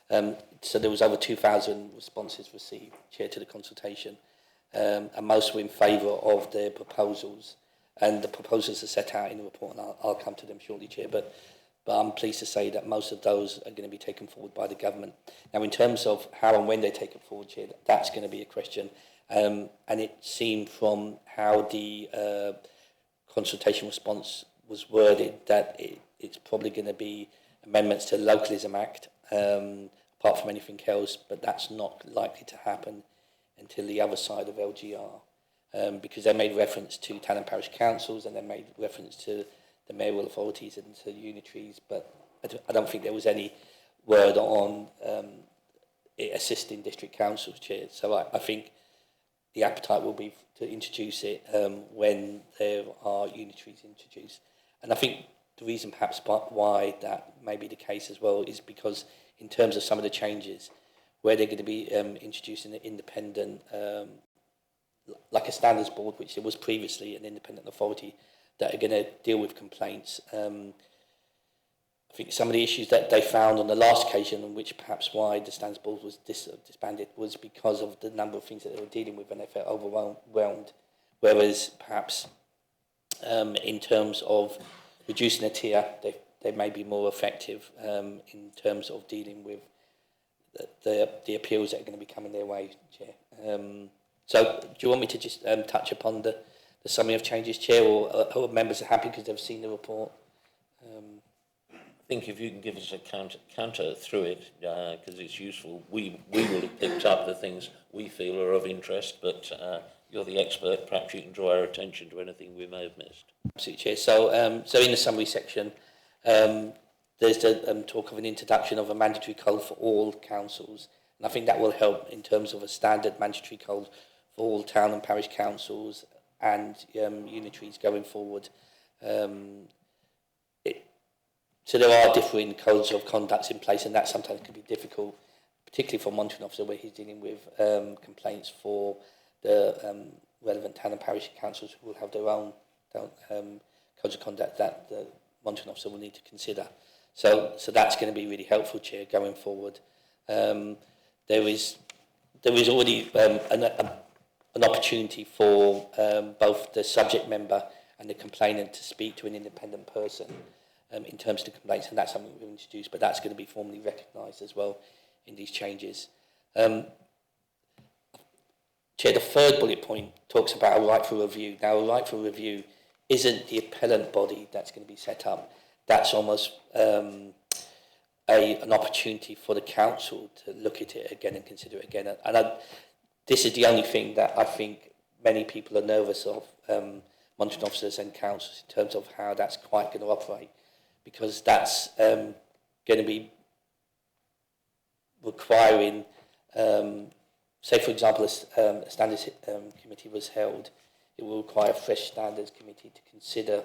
there was over 2,000 responses received, Chair, to the consultation, and most were in favour of the proposals. And the proposals are set out in the report, and I'll come to them shortly, Chair. But I'm pleased to say that most of those are going to be taken forward by the government. Now, in terms of how and when they take it forward, Chair, that's going to be a question. And it seemed from how the consultation response was worded that it's probably going to be amendments to the Localism Act, apart from anything else, but that's not likely to happen until the other side of LGR, because they made reference to town and parish councils and they made reference to the mayoral authorities and to unitaries, but I don't think there was any word on it assisting district councils, Chair. So I think the appetite will be to introduce it when there are unitaries introduced. And I think the reason perhaps why that may be the case as well is because in terms of some of the changes, where they're going to be introducing an independent, like a standards board, which it was previously an independent authority, that are going to deal with complaints. I think some of the issues that they found on the last occasion, on which perhaps why the standards board was disbanded, was because of the number of things that they were dealing with and they felt overwhelmed. Whereas perhaps in terms of reducing a tier, they may be more effective in terms of dealing with the appeals that are going to be coming their way, Chair. So do you want me to just touch upon the summary of changes, Chair, or members are happy because they've seen the report? I think if you can give us a counter through it, because it's useful, we will have picked up the things we feel are of interest, but you're the expert, perhaps you can draw our attention to anything we may have missed. Absolutely, Chair. So in the summary section, there's the talk of an introduction of a mandatory code for all councils, and I think that will help in terms of a standard mandatory code for all town and parish councils and unitaries going forward. So there are differing codes of conduct in place, and that sometimes can be difficult, particularly for a monitoring officer where he's dealing with complaints for the relevant town and parish councils who will have their own codes of conduct that the monitoring officer will need to consider. So that's going to be really helpful, Chair, going forward. There is already an opportunity for both the subject member and the complainant to speak to an independent person in terms of the complaints, and that's something we've introduced, but that's going to be formally recognised as well in these changes. Chair, the third bullet point talks about a right for review. Now, a right for review isn't the appellant body that's going to be set up. That's almost an opportunity for the council to look at it again and consider it again. And this is the only thing that I think many people are nervous of, monitoring officers and councils, in terms of how that's quite going to operate, because that's going to be requiring, say for example, a standards committee was held, it will require a fresh standards committee to consider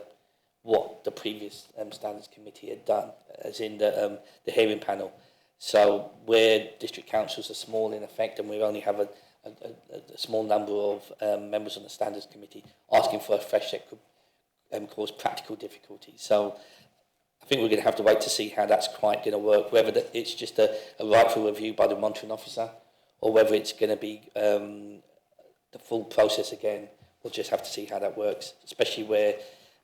what the previous standards committee had done, as in the hearing panel. So where district councils are small in effect, and we only have a small number of members on the standards committee, asking for a fresh set could cause practical difficulties. So I think we're going to have to wait to see how that's quite going to work, whether it's just a right for review by the monitoring officer, or whether it's going to be the full process again. We'll just have to see how that works, especially where,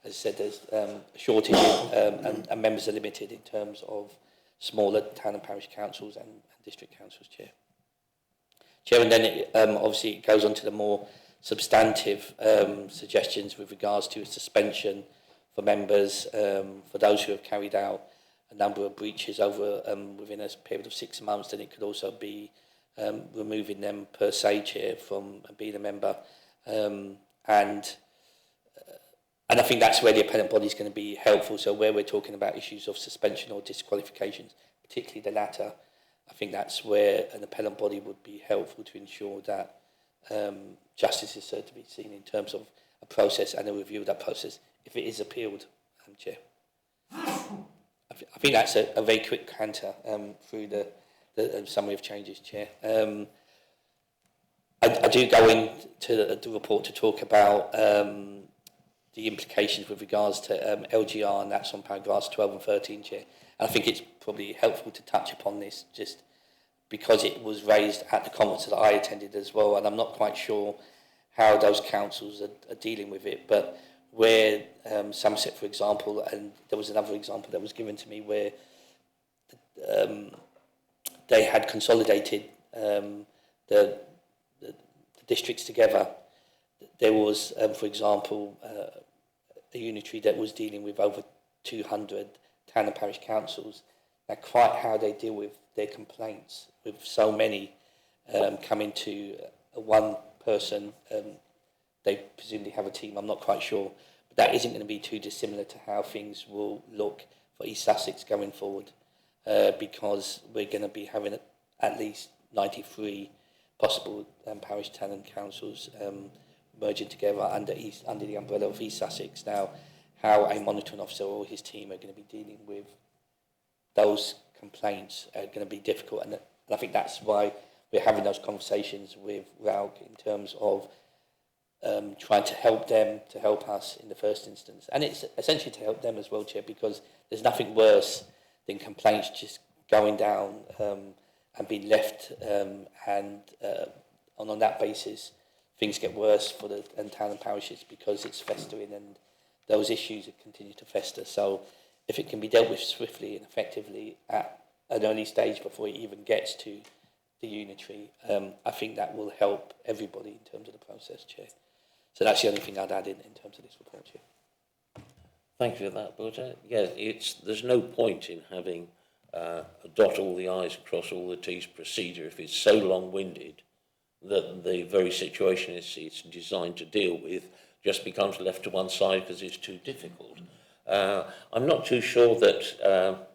as I said, there's a shortage and members are limited in terms of smaller town and parish councils and district councils, Chair. Chair, and then obviously it goes on to the more substantive suggestions with regards to a suspension for members, for those who have carried out a number of breaches over within a period of 6 months. Then it could also be removing them per se, Chair, from being a member. And I think that's where the appellant body is going to be helpful. So where we're talking about issues of suspension or disqualifications, particularly the latter, I think that's where an appellant body would be helpful to ensure that justice is certain to be seen in terms of a process and a review of that process if it is appealed, Chair. I think that's a very quick canter through the summary of changes, Chair. I do go into the report to talk about the implications with regards to LGR, and that's on paragraphs 12 and 13, Chair. And I think it's probably helpful to touch upon this just because it was raised at the conference that I attended as well, and I'm not quite sure how those councils are dealing with it, but where Somerset, for example, and there was another example that was given to me where they had consolidated the districts together. There was, for example, a unitary that was dealing with over 200 town and parish councils. Now, quite how they deal with their complaints, with so many coming to one person, they presumably have a team, I'm not quite sure, but that isn't going to be too dissimilar to how things will look for East Sussex going forward, because we're going to be having at least 93 possible parish town and councils merging together under the umbrella of East Sussex. Now, how a monitoring officer or his team are going to be dealing with those complaints are going to be difficult, and I think that's why we're having those conversations with RAUC in terms of trying to help them to help us in the first instance. And it's essentially to help them as well, Chair, because there's nothing worse than complaints just going down and being left, and on that basis things get worse for the town and parishes because it's festering and those issues continue to fester. So if it can be dealt with swiftly and effectively at an early stage before it even gets to the unitary, I think that will help everybody in terms of the process, Chair. So that's the only thing I'd add in terms of this report, Chair. Thank you for that, but yeah, there's no point in having a dot all the I's, cross all the T's procedure if it's so long-winded that the very situation it's designed to deal with just becomes left to one side because it's too difficult. I'm not too sure that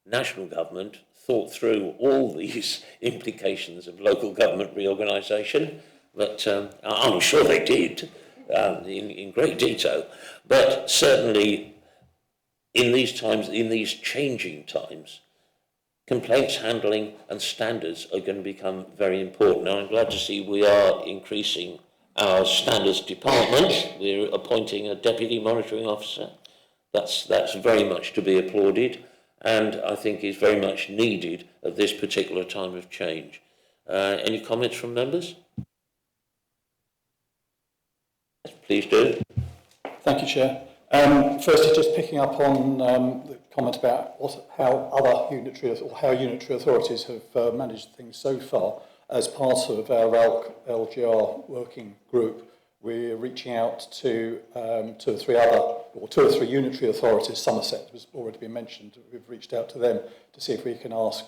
national government thought through all these implications of local government reorganisation, but I'm sure they did in great detail. But certainly in these times, in these changing times, complaints handling and standards are going to become very important. And I'm glad to see we are increasing our standards department. We're appointing a deputy monitoring officer. That's very much to be applauded, and I think is very much needed at this particular time of change. Any comments from members? Please do. Thank you, Chair. Firstly, just picking up on the comment about how unitary authorities have managed things so far. as part of our LGR working group, we're reaching out to two or three unitary authorities. Somerset has already been mentioned. We've reached out to them to see if we can ask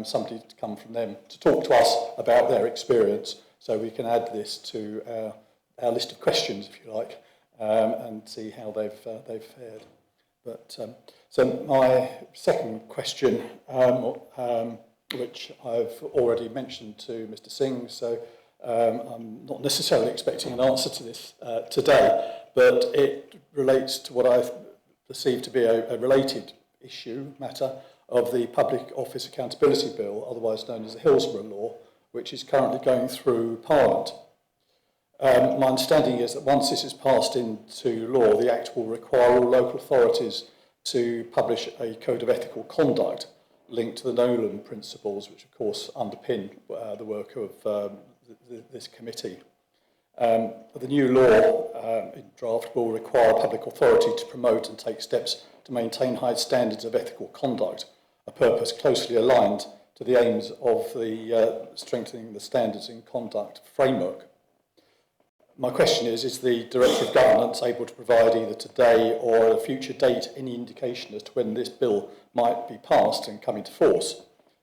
somebody to come from them to talk to us about their experience, so we can add this to our list of questions, if you like, and see how they've fared. But so my second question, which I've already mentioned to Mr. Singh, so I'm not necessarily expecting an answer to this today, but it relates to what I perceive to be a related matter of the Public Office Accountability Bill, otherwise known as the Hillsborough Law, which is currently going through Parliament. My understanding is that once this is passed into law, the Act will require all local authorities to publish a code of ethical conduct linked to the Nolan principles, which of course underpin the work of this committee. The new law in draft will require a public authority to promote and take steps to maintain high standards of ethical conduct, a purpose closely aligned to the aims of the strengthening the standards in conduct framework. My question is the Director of Governance able to provide either today or at a future date any indication as to when this bill might be passed and come into force?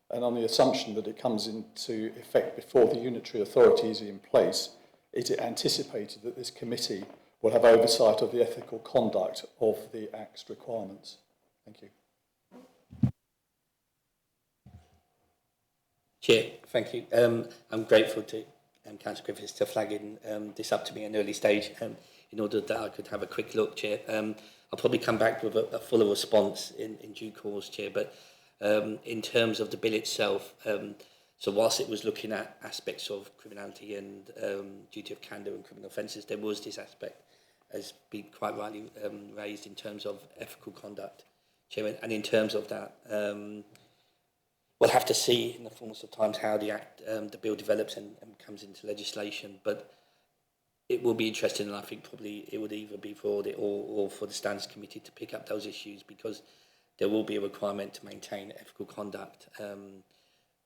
And on the assumption that it comes into effect before the unitary authority is in place, is it anticipated that this committee will have oversight of the ethical conduct of the Act's requirements? Thank you. Chair, thank you. I'm grateful to Councillor Griffiths to flagging this up to me at an early stage in order that I could have a quick look, Chair. I'll probably come back with a fuller response in due course, Chair, but in terms of the bill itself, so whilst it was looking at aspects of criminality and duty of candour and criminal offences, there was this aspect, as been quite rightly raised, in terms of ethical conduct, Chair, and in terms of that, we'll have to see in the fullness of times how the Act, the bill develops and comes into legislation, but it will be interesting, and I think probably it would either be for audit or for the Standards Committee to pick up those issues, because there will be a requirement to maintain ethical conduct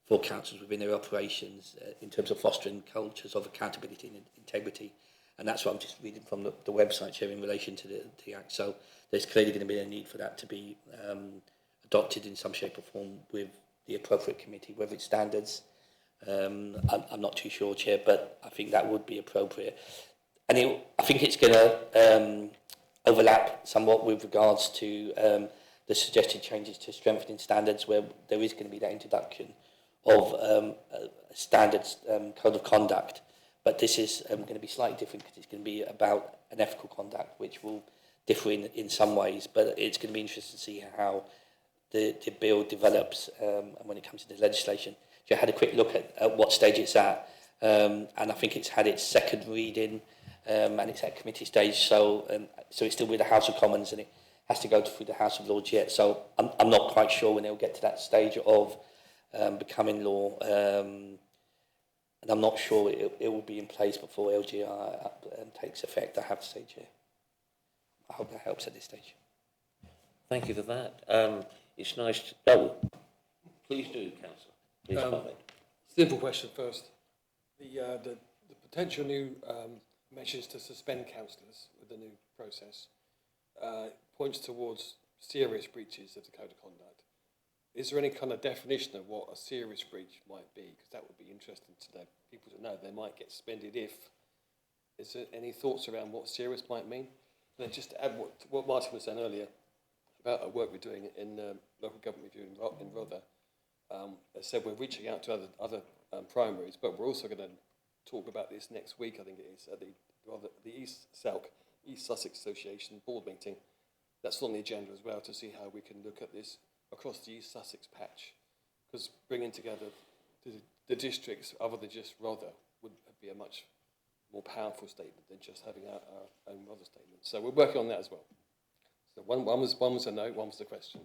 for councils within their operations in terms of fostering cultures of accountability and integrity. And that's what I'm just reading from the website here in relation to the Act. So there's clearly going to be a need for that to be adopted in some shape or form with the appropriate committee, whether it's standards. I'm not too sure, Chair, but I think that would be appropriate. And I think it's going to overlap somewhat with regards to the suggested changes to strengthening standards, where there is going to be that introduction of a standards code of conduct. But this is going to be slightly different because it's going to be about an ethical conduct, which will differ in some ways. But it's going to be interesting to see how the bill develops and when it comes into legislation. So I had a quick look at what stage it's at, and I think it's had its second reading and it's at committee stage. So it's still with the House of Commons and it has to go through the House of Lords yet. So I'm not quite sure when it'll get to that stage of becoming law. And I'm not sure it will be in place before LGR takes effect, I have to say, Chair. I hope that helps at this stage. Thank you for that. It's nice to... Oh, please do, Councillor. Please comment. Simple question first. The potential new measures to suspend councillors with the new process points towards serious breaches of the Code of Conduct. Is there any kind of definition of what a serious breach might be? Because that would be interesting to know, people to know. They might get suspended if. Is there any thoughts around what serious might mean? And then just to add what Martin was saying earlier about our work we're doing in local government review in Rother. As I said, we're reaching out to other primaries, but we're also going to talk about this next week, I think it is, at the East Sussex Association board meeting. That's on the agenda as well, to see how we can look at this across the East Sussex patch, because bringing together the districts other than just Rother would be a much more powerful statement than just having our own Rother statement. So we're working on that as well. So one was a note, one was a question.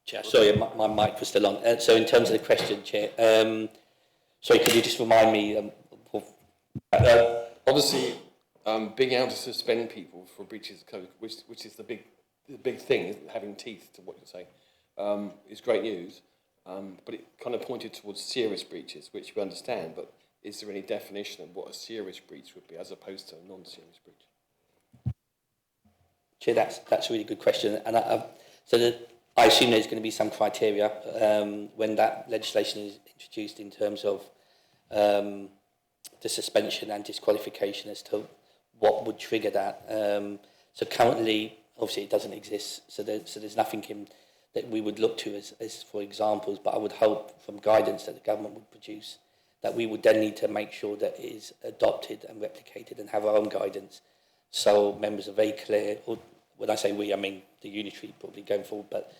Chair, sorry, my mic was still on. So in terms of the question, Chair, sorry, could you just remind me? Obviously, being able to suspend people for breaches of code, which is the big thing, having teeth to what you're saying, is great news. but it kind of pointed towards serious breaches, which we understand, but is there any definition of what a serious breach would be as opposed to a non-serious breach? Chair, that's a really good question. And I assume there's going to be some criteria when that legislation is introduced in terms of the suspension and disqualification as to what would trigger that. So currently, obviously, it doesn't exist. So there's nothing that we would look to as for examples. But I would hope from guidance that the government would produce that we would then need to make sure that it is adopted and replicated and have our own guidance. So members are very clear, or when I say we, I mean the unitary probably going forward, but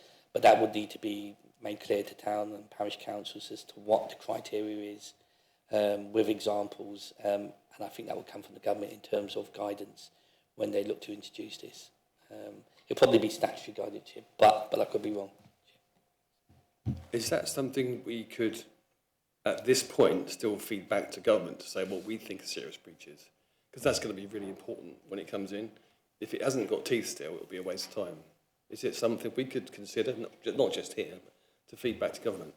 that would need to be made clear to town and parish councils as to what the criteria is, with examples, and I think that will come from the government in terms of guidance when they look to introduce this. It'll probably be statutory guidance here, but I could be wrong. Is that something we could, at this point, still feed back to government to say what we think are serious breaches? Because that's going to be really important when it comes in. If it hasn't got teeth still, it'll be a waste of time. Is it something we could consider, not just here, but to feed back to government?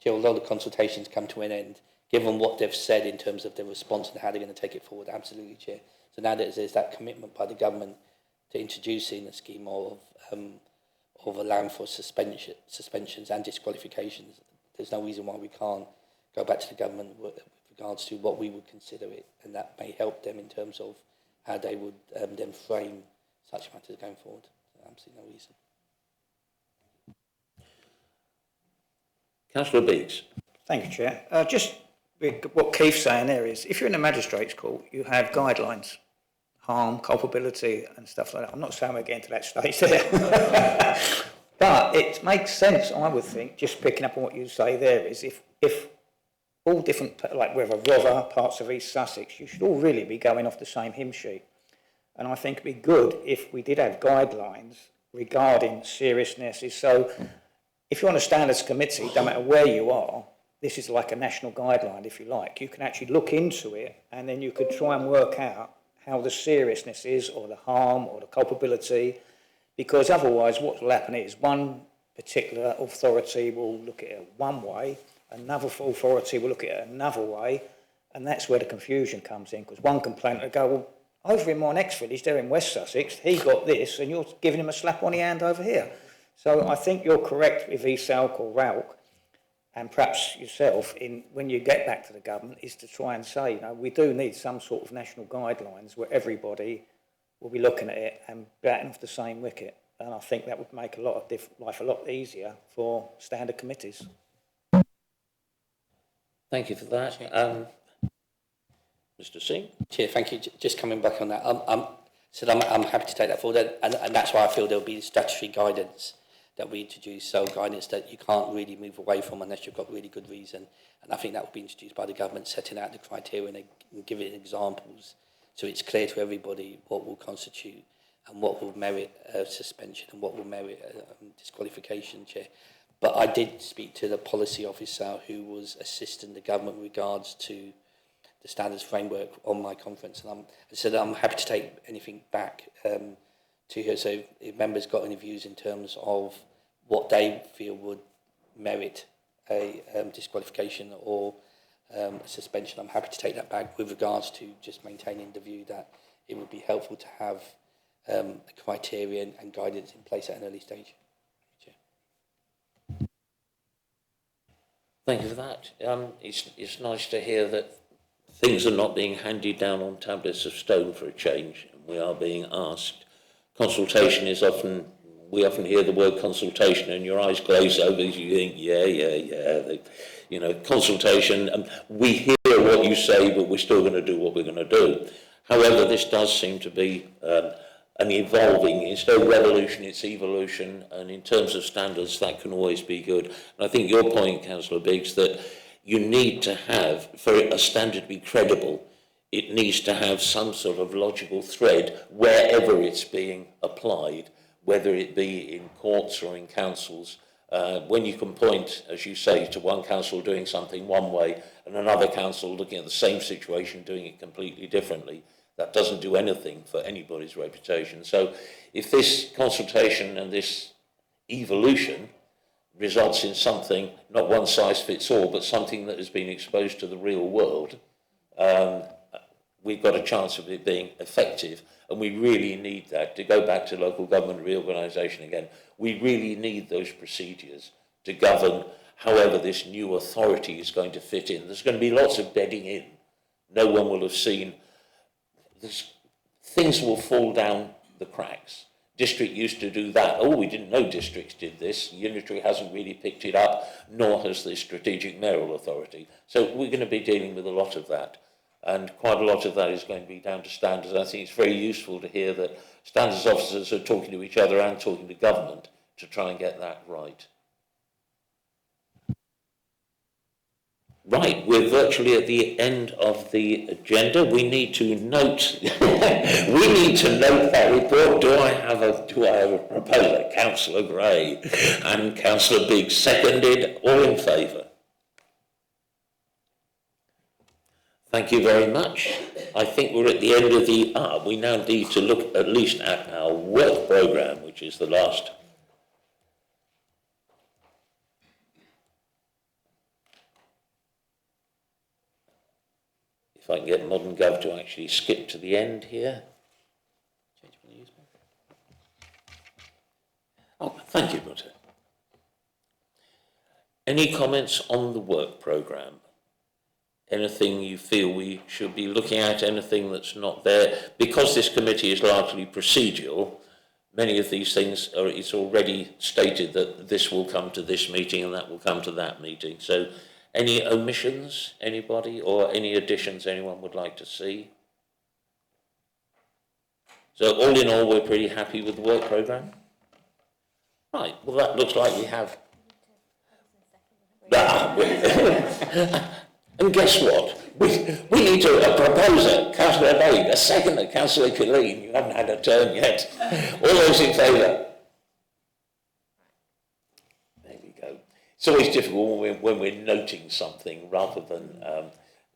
Although the consultations come to an end, given what they've said in terms of their response and how they're going to take it forward, absolutely, Chair. So now that there's that commitment by the government to introducing a scheme of allowing for suspensions and disqualifications, there's no reason why we can't go back to the government with regards to what we would consider it, and that may help them in terms of how they would then frame such matters going forward. Absolutely no reason. Councillor Beeks. Thank you, Chair. Just what Keith's saying there is, if you're in a magistrate's court, you have guidelines, harm, culpability and stuff like that. I'm not saying we're getting to that stage there. But it makes sense, I would think, just picking up on what you say there, is if all different, like whether Rother, parts of East Sussex, you should all really be going off the same hymn sheet. And I think it'd be good if we did have guidelines regarding seriousness. So if you're on a standards committee, no matter where you are, this is like a national guideline, if you like. You can actually look into it and then you could try and work out how the seriousness is, or the harm, or the culpability, because otherwise what will happen is one particular authority will look at it one way, another authority will look at it another way, and that's where the confusion comes in, because one complainant will go, well, over in my next village, they're in West Sussex, he got this, and you're giving him a slap on the hand over here. So I think you're correct with ESALC or RALC, and perhaps yourself, when you get back to the government, is to try and say, we do need some sort of national guidelines where everybody will be looking at it and batting off the same wicket. And I think that would make life a lot easier for standard committees. Thank you for that. Mr. Singh. Chair, thank you. Just coming back on that, I'm happy to take that forward, and that's why I feel there'll be statutory guidance that we introduce, so guidance that you can't really move away from unless you've got really good reason. And I think that will be introduced by the government, setting out the criteria and giving examples, so it's clear to everybody what will constitute and what will merit suspension and what will merit disqualification, Chair. But I did speak to the policy officer who was assisting the government with regards to the standards framework on my conference, and I said I'm happy to take anything back to her. So if members got any views in terms of what they feel would merit a disqualification or a suspension, I'm happy to take that back with regards to just maintaining the view that it would be helpful to have a criterion and guidance in place at an early stage. Thank you for that. It's nice to hear that things are not being handed down on tablets of stone for a change, and we are being asked. Consultation is often, we often hear the word consultation and your eyes glaze over, you think, consultation, and we hear what you say, but we're still going to do what we're going to do. However, this does seem to be an evolving, it's no revolution, it's evolution, and in terms of standards, that can always be good. And I think your point, Councillor Biggs, that you need to have, for a standard to be credible, it needs to have some sort of logical thread wherever it's being applied, whether it be in courts or in councils. When you can point, as you say, to one council doing something one way and another council looking at the same situation doing it completely differently, that doesn't do anything for anybody's reputation. So if this consultation and this evolution results in something, not one size fits all, but something that has been exposed to the real world, we've got a chance of it being effective. And we really need that. To go back to local government reorganisation again, we really need those procedures to govern however this new authority is going to fit in. There's going to be lots of bedding in. No one will have seen. Things will fall down the cracks. District used to do that. Oh, we didn't know districts did this. Unitary hasn't really picked it up, nor has the Strategic Mayoral Authority. So we're going to be dealing with a lot of that. And quite a lot of that is going to be down to standards. I think it's very useful to hear that standards officers are talking to each other and talking to government to try and get that right. Right, we're virtually at the end of the agenda. We need to note, that report. Do I have a proposer? Councillor Gray and Councillor Biggs, seconded. All in favour? Thank you very much. I think we're at the end of the, we now need to look at least at our work programme, which is the last. If I can get Modern Gov to actually skip to the end here. Oh, thank you, Mutter. Any comments on the work programme? Anything you feel we should be looking at, anything that's not there? Because this committee is largely procedural, many of these things it's already stated that this will come to this meeting and that will come to that meeting. So any omissions, anybody, or any additions anyone would like to see? So all in all, we're pretty happy with the work programme? Right, well that looks like we have... And guess what? We need a proposer, Councillor Babe, a seconder, Councillor Killeen. You haven't had a turn yet. All those in favour? There we go. It's always difficult when we're noting something rather than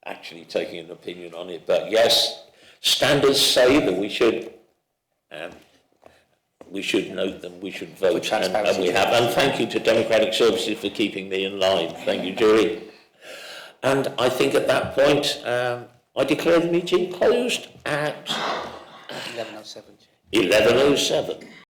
actually taking an opinion on it. But yes, standards say that we should note them, we should vote, and we have. And thank you to Democratic Services for keeping me in line. Thank you, Julie. And I think at that point, I declare the meeting closed at 11:07. 11:07.